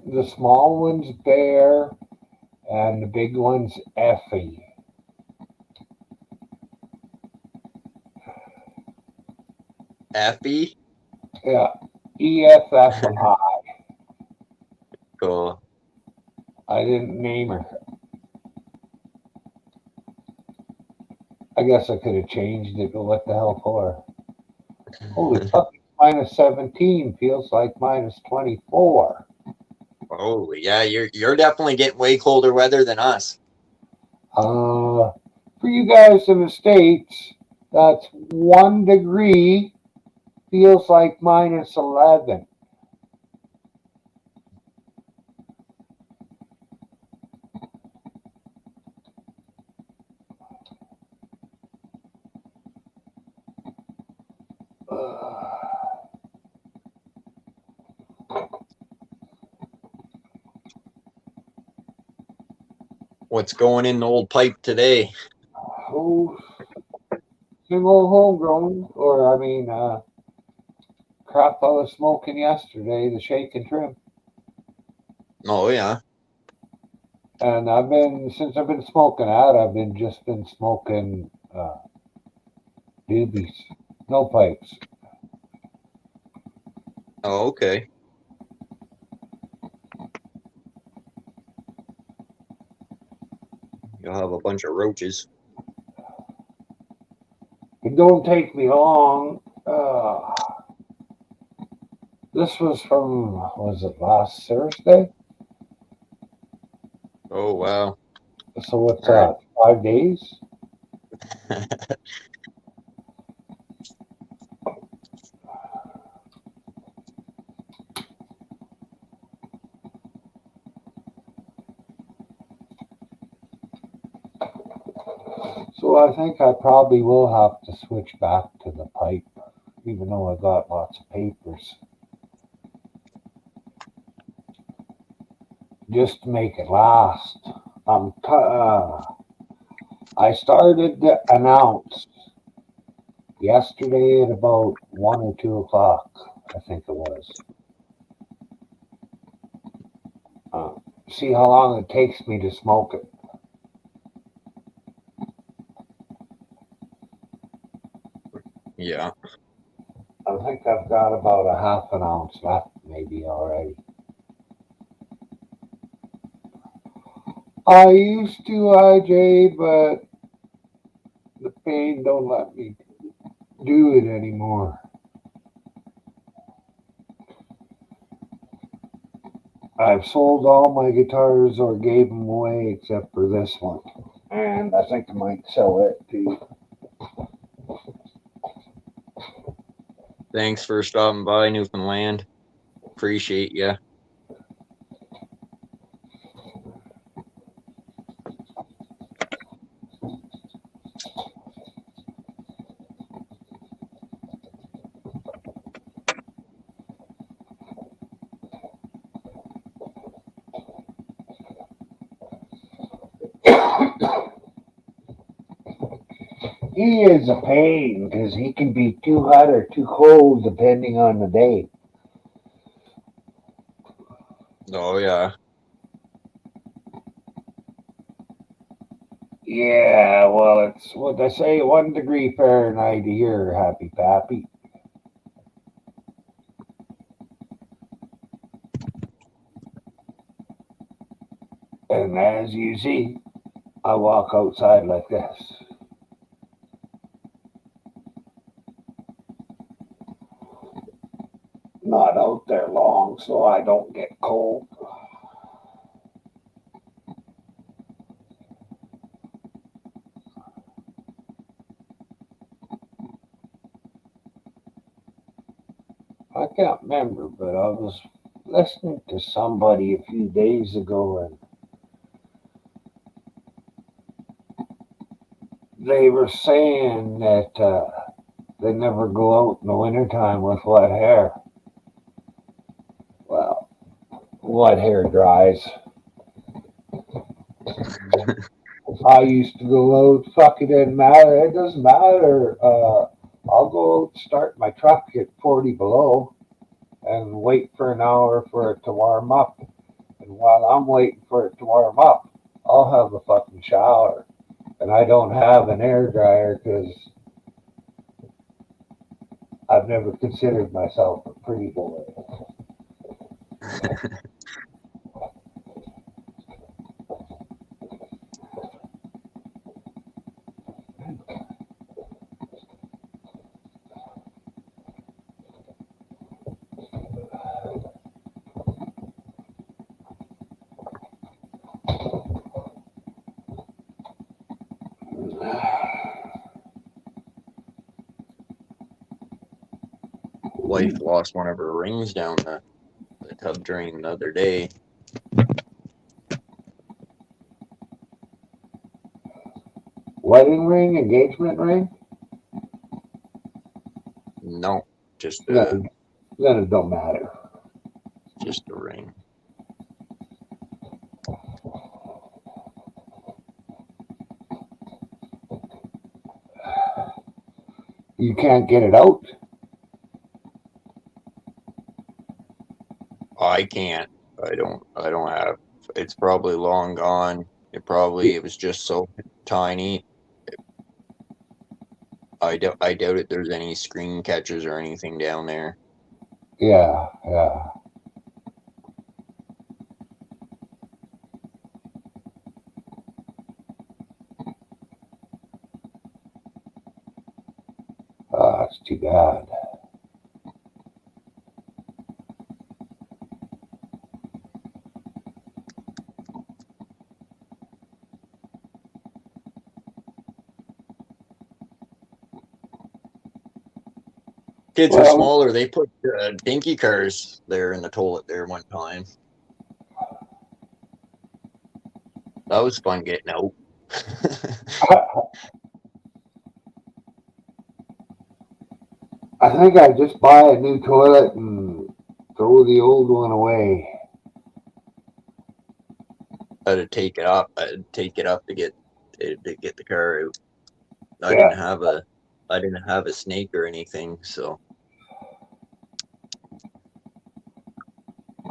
the small one's Bear, and the big one's Effie. Effie? Yeah, EFFI. Cool. I didn't name her. I guess I could have changed it, but what the hell for? Holy fuck, minus 17 feels like minus 24. Oh, yeah, you're definitely getting way colder weather than us. For you guys in the States, that's 1 degree feels like minus 11. What's going in the old pipe today? Oh, single homegrown, or I mean, crap I was smoking yesterday, the shake and trim. Oh, yeah. And since I've been smoking that, I've been smoking doobies, no pipes. Oh, okay. You'll have a bunch of roaches. It don't take me long. This was it last Thursday? Oh, wow. So what's All right. that, 5 days? So I think I probably will have to switch back to the pipe, even though I got lots of papers. Just to make it last. I started to announce yesterday at about 1 or 2 o'clock, I think it was. See how long it takes me to smoke it. Yeah. I think I've got about a half an ounce left, maybe already. I used to, IJ, but the pain don't let me do it anymore. I've sold all my guitars or gave them away except for this one. And I think I might sell it too. Thanks for stopping by, Newfoundland. Appreciate you. He is a pain because he can be too hot or too cold depending on the day. Oh, yeah. Yeah, well, it's what they say, 1 degree Fahrenheit here, Happy Pappy. And as you see, I walk outside like this. Not out there long so I don't get cold. I can't remember, but I was listening to somebody a few days ago and they were saying that they never go out in the wintertime with wet hair. Well, wet hair dries. I used to go out, fuck it didn't matter, it doesn't matter. I'll go out and start my truck at 40 below and wait for an hour for it to warm up. And while I'm waiting for it to warm up, I'll have a fucking shower. And I don't have an air dryer because I've never considered myself a pretty boy. Wife lost one of her rings down the tub drain the other day. Wedding ring, engagement ring? No, just Then it don't matter. just a ring. You can't get it out. I can't. I don't have. It's probably long gone. It was just so tiny. I doubt it. There's any screen catchers or anything down there. Yeah. Oh, that's too bad. Kids were smaller. They put dinky cars there in the toilet there one time. That was fun getting out. I think I just buy a new toilet and throw the old one away. I had to take it up. To get the car out. I Yeah. didn't have a snake or anything, so.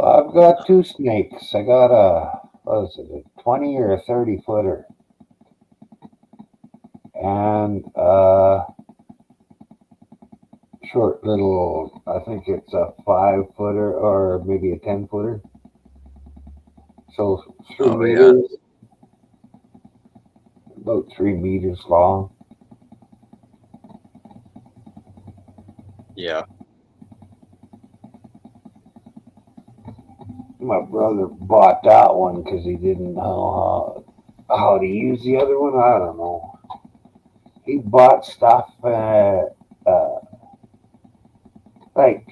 I've got two snakes. I got a 20 or a 30 footer. And short little, I think it's a 5 footer or maybe a 10 footer. So 3 meters, about 3 meters long. Yeah. My brother bought that one because he didn't know how to use the other one. I don't know. He bought stuff like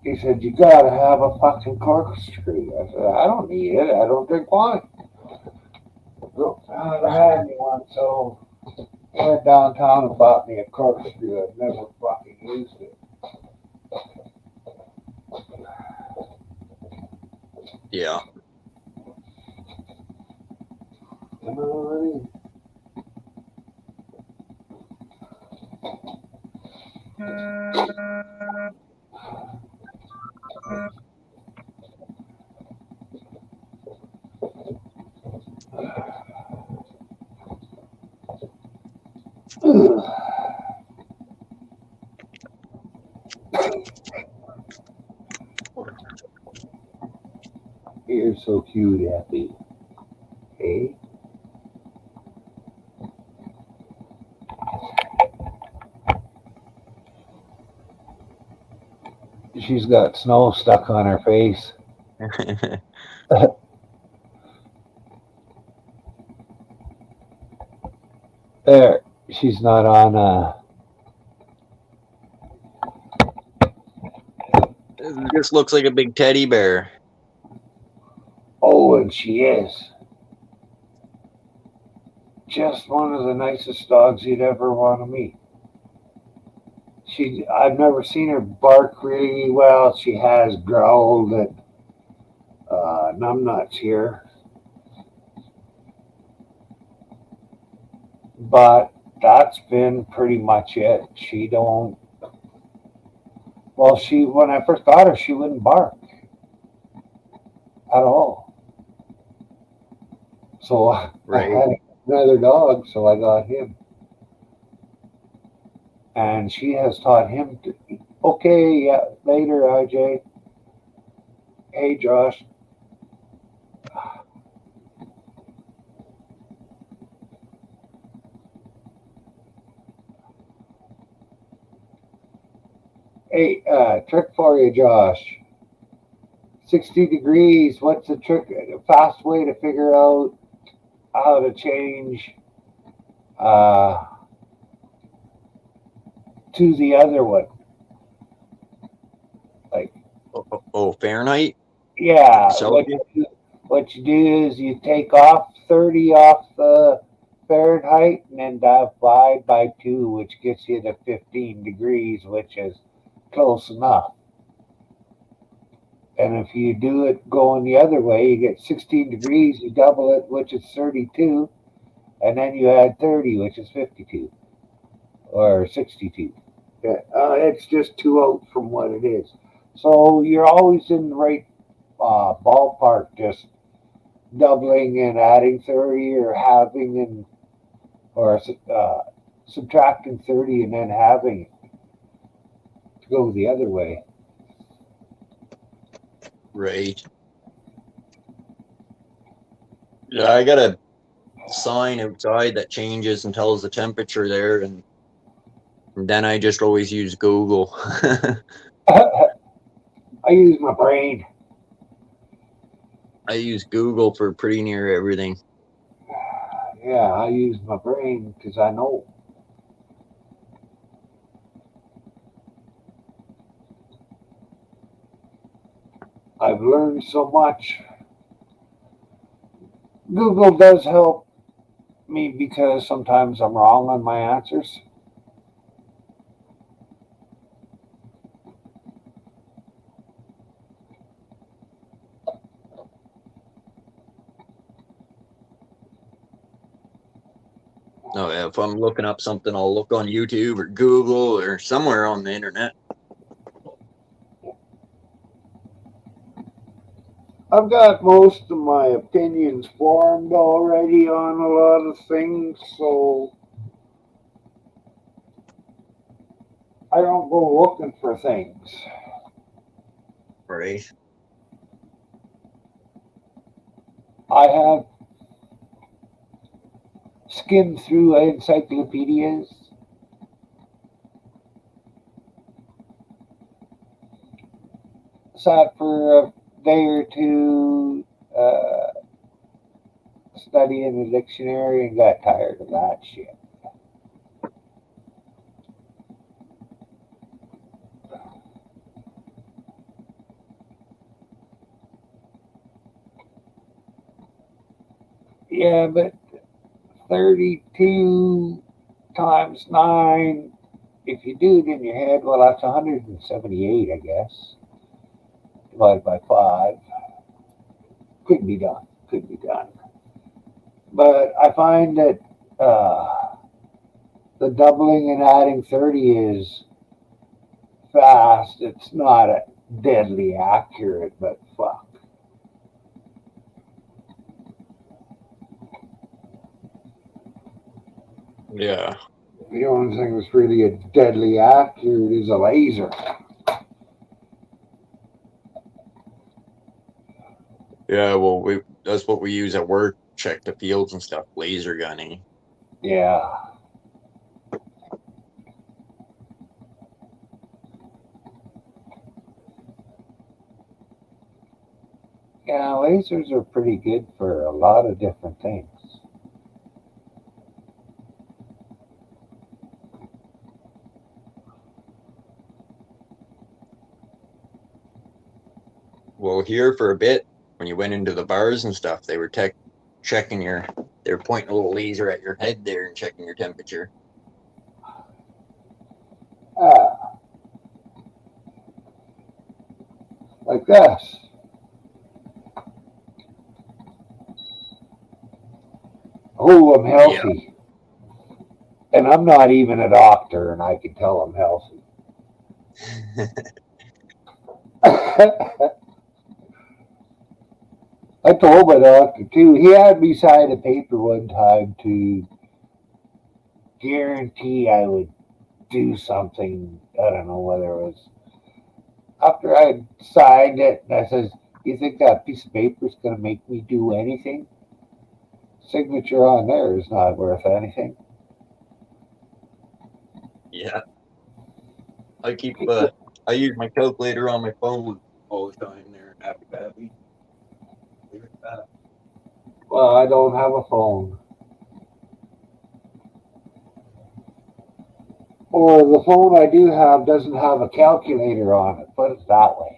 he said, you gotta have a fucking corkscrew. I said, I don't need it. I don't drink wine. I never had any one, so I went downtown and bought me a corkscrew. I've never fucking used it. Yeah. You know what I mean? You're so cute, Happy. Hey? She's got snow stuck on her face. There. She's not on It just looks like a big teddy bear. Oh, and she is. Just one of the nicest dogs you'd ever want to meet. I've never seen her bark really well. She has growled at numbnuts here. But that's been pretty much it. She don't Well, when I first got her, she wouldn't bark at all. So I Right. had another dog, so I got him. And she has taught him to, okay, yeah, later, IJ. Hey, Josh. Hey, trick for you, Josh. 60 degrees. What's the trick? A fast way to figure out how to change uh, to the other one? Like, Oh, Fahrenheit? yeah, Celsius? what you do is you take off 30 off the Fahrenheit and then divide by 2, which gets you to 15 degrees, which is close enough. And if you do it going the other way, you get 16 degrees, you double it, which is 32, and then you add 30, which is 52 or 62. Yeah, it's just 2 out from what it is. So you're always in the right ballpark, just doubling and adding 30 or halving and or subtracting 30 and then having it to go the other way. Right. Yeah, I got a sign outside that changes and tells the temperature there, and then I just always use Google. I use my brain. I use Google for pretty near everything. Yeah, I use my brain because I know. I've learned so much. Google does help me because sometimes I'm wrong on my answers. No, yeah, if I'm looking up something, I'll look on YouTube or Google or somewhere on the internet. I've got most of my opinions formed already on a lot of things, so I don't go looking for things. Right. I have skimmed through encyclopedias, sat for a day or two studying the dictionary and got tired of that shit. Yeah, but 32 times 9, if you do it in your head, well, that's 178, I guess, divided by 5. Could be done. Could be done. But I find that the doubling and adding 30 is fast. It's not a deadly accurate, but fuck. Yeah. The only thing that's really a deadly accurate is a laser. Yeah, well, that's what we use at work, check the fields and stuff, laser gunning. Yeah. Yeah, lasers are pretty good for a lot of different things. Well, here for a bit, when you went into the bars and stuff, they were checking they were pointing a little laser at your head there and checking your temperature. Ah, like this. Oh, I'm Yeah. healthy. And I'm not even a doctor, and I can tell I'm healthy. I told my doctor too. He had me sign a paper one time to guarantee I would do something. I don't know whether it was after I signed it. And I says, "You think that piece of paper is going to make me do anything? Signature on there is not worth anything." Yeah. I use my calculator on my phone all the time there. Happy Pappy. Well, I don't have a phone. Or the phone I do have doesn't have a calculator on it. Put it that way.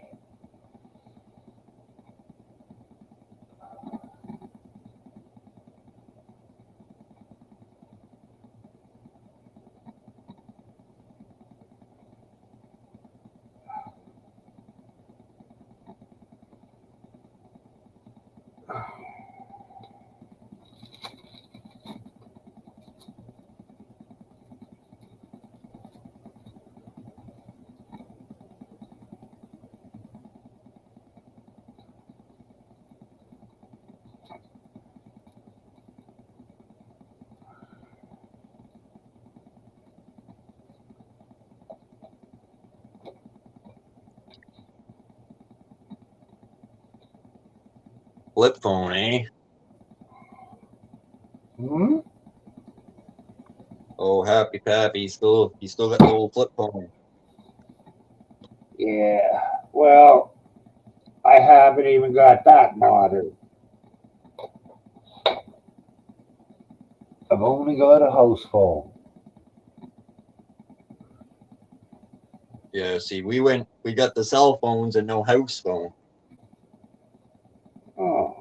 Flip phone, eh? Hmm? Oh, Happy Pappy. You still got the old flip phone. Yeah. Well, I haven't even got that modern. I've only got a house phone. Yeah, see, we got the cell phones and no house phone. Oh.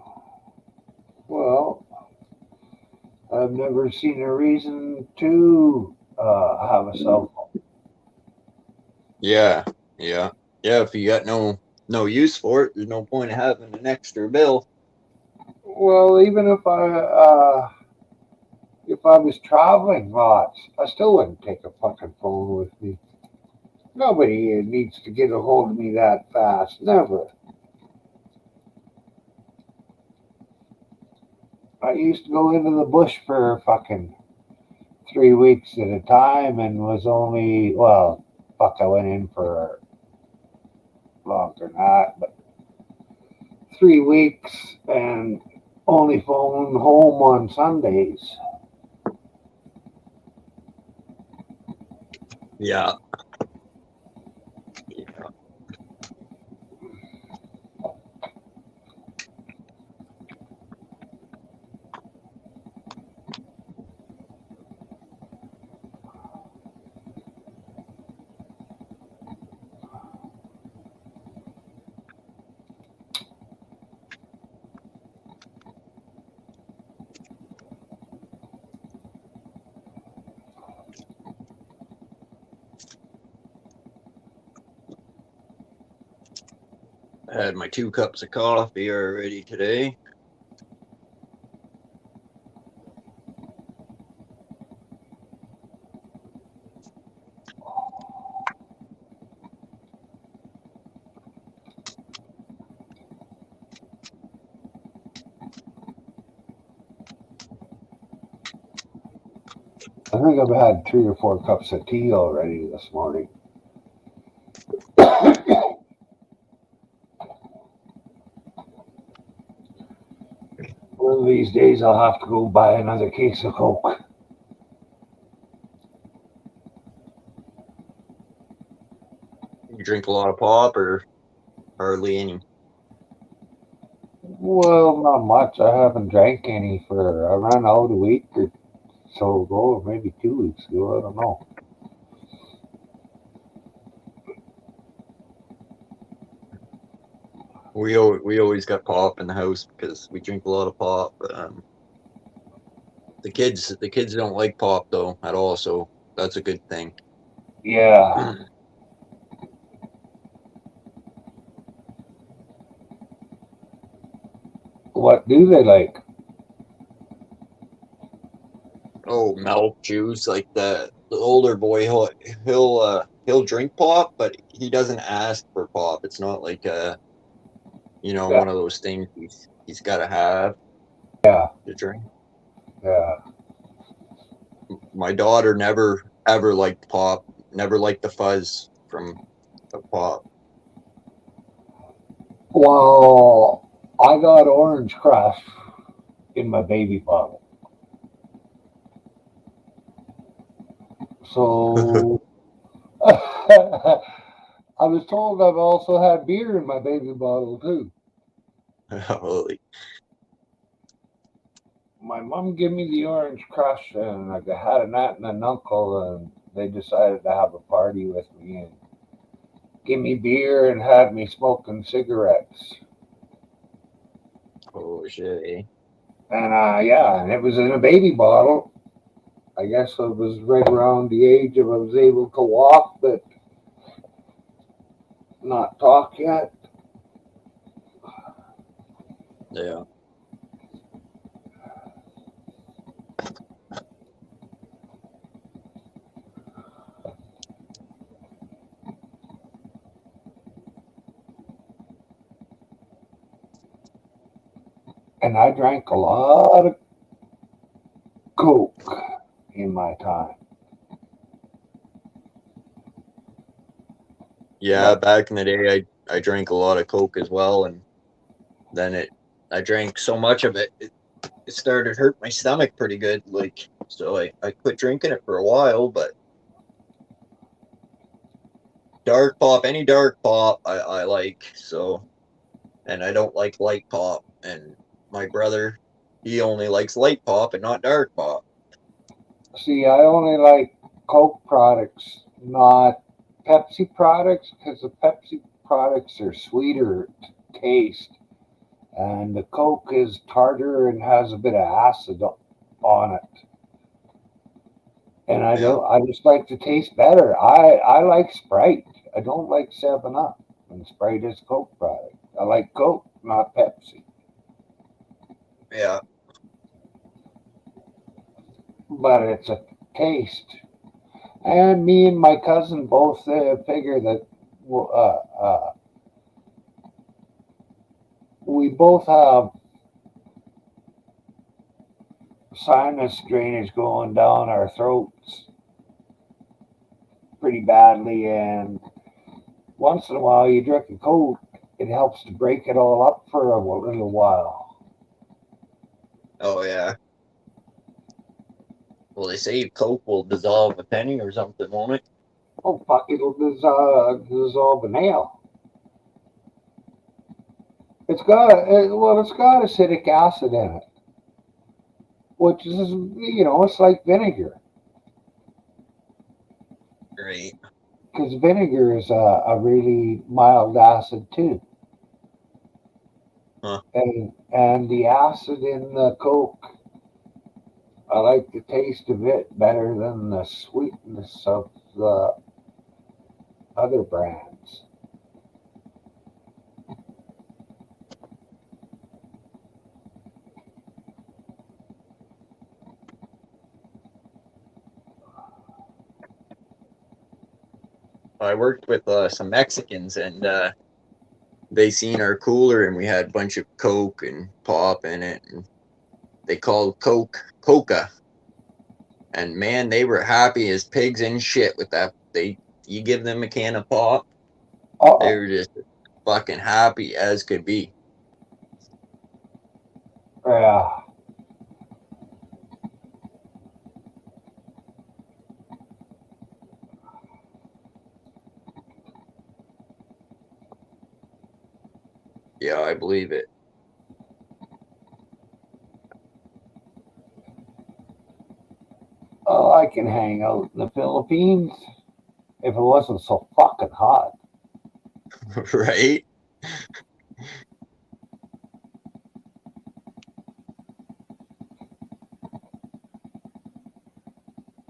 Well, I've never seen a reason to have a cell phone. Yeah, yeah. Yeah, if you got no use for it, there's no point of having an extra bill. Well, even if I was traveling lots, I still wouldn't take a fucking phone with me. Nobody needs to get a hold of me that fast. Never. I used to go into the bush for fucking 3 weeks at a time and was only, well, fuck, I went in for longer than that, but 3 weeks and only phone home on Sundays. Yeah. Yeah. I had my 2 cups of coffee already today. I think I've had 3 or 4 cups of tea already this morning. One of these days I'll have to go buy another case of Coke. You drink a lot of pop or hardly any? Well, not much. I haven't drank any for, I ran out a week or so ago, or maybe 2 weeks ago. I don't know. We always got pop in the house because we drink a lot of pop. The kids don't like pop though at all, so that's a good thing. Yeah. What do they like? Oh, milk juice like the older boy he'll he'll drink pop, but he doesn't ask for pop. It's not like Yeah. one of those things he's got to have Yeah. to drink. Yeah. My daughter never ever liked pop, never liked the fuzz from the pop. Well, I got Orange Crush in my baby bottle. So I was told I've also had beer in my baby bottle too. Holy, My mom gave me the Orange Crush, and I had an aunt and an uncle, and they decided to have a party with me and give me beer and had me smoking cigarettes. oh shit, eh? And yeah, and it was in a baby bottle. I guess I was right around the age of I was able to walk, but not talk yet. Yeah. And I drank a lot of Coke in my time. Yeah, Like, back in the day, I drank a lot of Coke as well, and then I drank so much of it started to hurt my stomach pretty good. Like, so I quit drinking it for a while, but dark pop, any dark pop, I like. So, and I don't like light pop. And my brother, he only likes light pop and not dark pop. see, I only like Coke products, not Pepsi products, because the Pepsi products are sweeter to taste, and the Coke is tartar and has a bit of acid on it. And I Yeah, don't. I just like to taste better. I like Sprite. I don't like 7 Up, and Sprite is Coke product. I like Coke, not Pepsi. yeah, But it's a taste. And me and my cousin both figure that we both have sinus drainage going down our throats pretty badly. And once in a while, you drink a Coke, it helps to break it all up for a little while. oh yeah. Well, they say Coke will dissolve a penny or something, won't it? Oh, fuck, it'll dissolve a nail. It's got acidic acid in it, which is, it's like vinegar. Right. Because vinegar is a really mild acid too. Huh. And the acid in the Coke, I like the taste of it better than the sweetness of the other brands. I worked with some Mexicans, and they seen our cooler, and we had a bunch of Coke and pop in it, and they called Coke Coca. And man, they were happy as pigs in shit with that. You give them a can of pop, they Oh, were just fucking happy as could be. yeah. Yeah, I believe it. Oh, I can hang out in the Philippines if it wasn't so fucking hot. Right?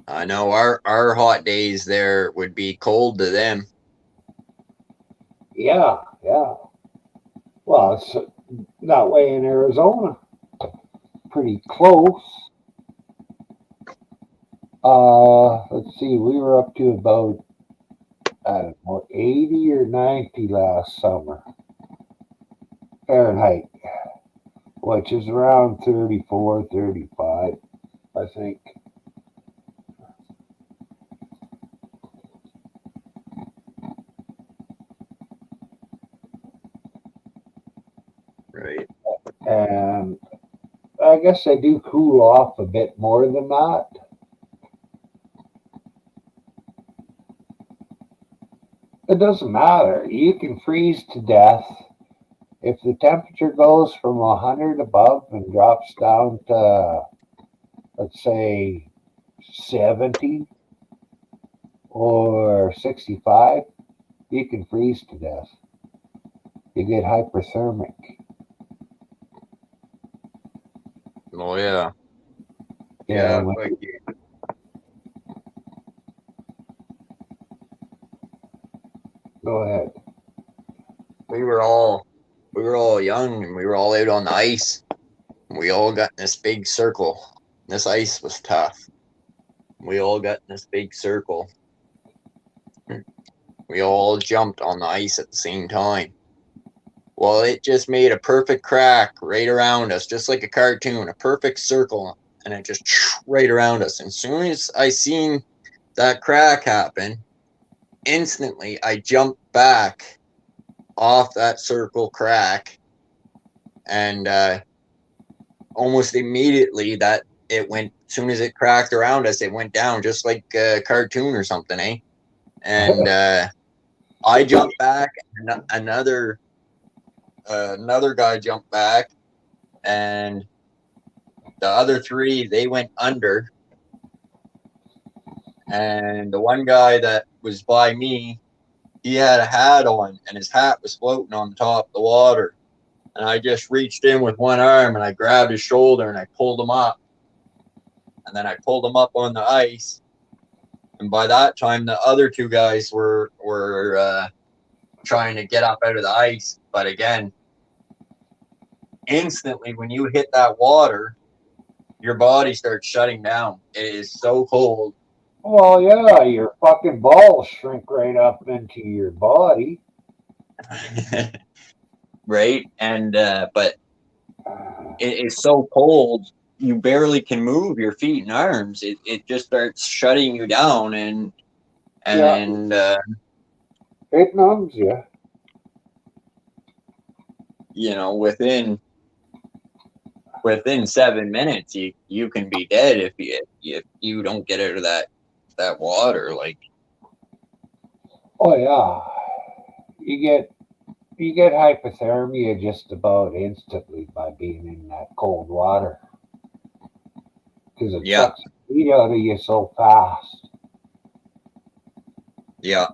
I know our hot days there would be cold to them. Yeah, yeah. Well, it's that way in Arizona. Pretty close. Let's see, we were up to about I don't know, 80 or 90 last summer. Fahrenheit, which is around 34, 35, I think. Right. And I guess I do cool off a bit more than that. It doesn't matter. You can freeze to death. If the temperature goes from 100 above and drops down to, let's say, 70 or 65, you can freeze to death. You get hyperthermic. Oh yeah. Yeah, Yeah. Like go ahead. we were all young and we were all out on the ice. We all got in this big circle. This ice was tough. We all got in this big circle. We all jumped on the ice at the same time. Well, it just made a perfect crack right around us, just like a cartoon, a perfect circle, and it just right around us. And as soon as I seen that crack happen, instantly I jumped back off that circle crack, and almost immediately that it went. As soon as it cracked around us, it went down just like a cartoon or something, eh? And I jumped back. Another guy jumped back, and the other three they went under. And the one guy that was by me, he had a hat on, and his hat was floating on the top of the water. And I just reached in with one arm and I grabbed his shoulder and I pulled him up. And then I pulled him up on the ice. And by that time, the other two guys were trying to get up out of the ice. But again, instantly when you hit that water, your body starts shutting down. It is so cold. Well, yeah, your fucking balls shrink right up into your body. Right? And but it is so cold you barely can move your feet and arms. It just starts shutting you down, and Yeah, it numbs you. you know, within 7 minutes you can be dead if you don't get out of that water. Like, Oh yeah, you get you get hypothermia just about instantly by being in that cold water because it yeah, sucks the heat out of you so fast. yeah,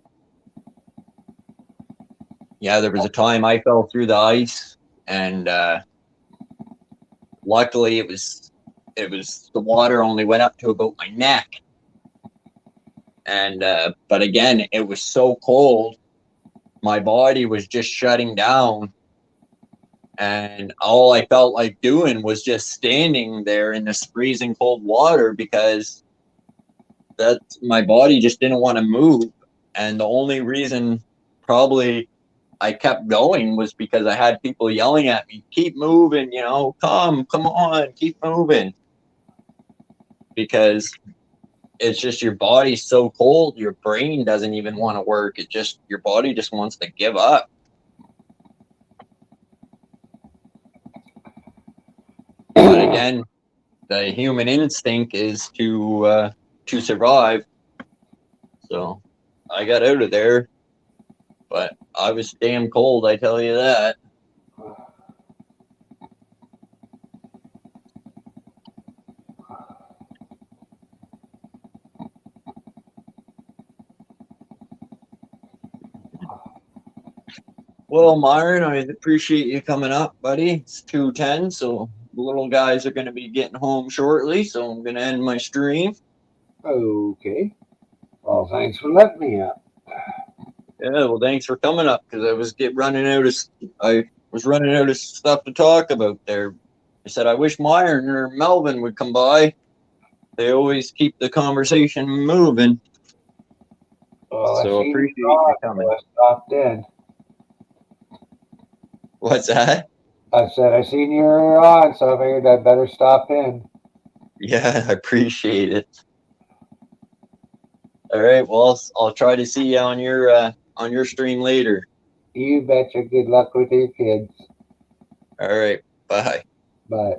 yeah. There was a time I fell through the ice, and luckily it was the water only went up to about my neck. And but again, it was so cold, my body was just shutting down, and all I felt like doing was just standing there in this freezing cold water, because that my body just didn't want to move. And the only reason probably I kept going was because I had people yelling at me, keep moving, come on, keep moving. Because it's just your body's so cold, your brain doesn't even want to work. It just, your body just wants to give up. But again, the human instinct is to survive. So I got out of there, but I was damn cold, I tell you that. Well, Myron, I appreciate you coming up, buddy. It's 2:10, so the little guys are going to be getting home shortly, so I'm going to end my stream. Okay. Well, thanks for letting me up. Yeah, well, thanks for coming up, because I was running out of stuff to talk about there. I said I wish Myron or Melvin would come by. They always keep the conversation moving. Well, I So seen appreciate you you on, coming. so I stopped in. What's that? I said I seen you were on, so I figured I'd better stop in. Yeah, I appreciate it. All right, well, I'll try to see you on your stream later. You betcha. Good luck with your kids. All right, bye. Bye.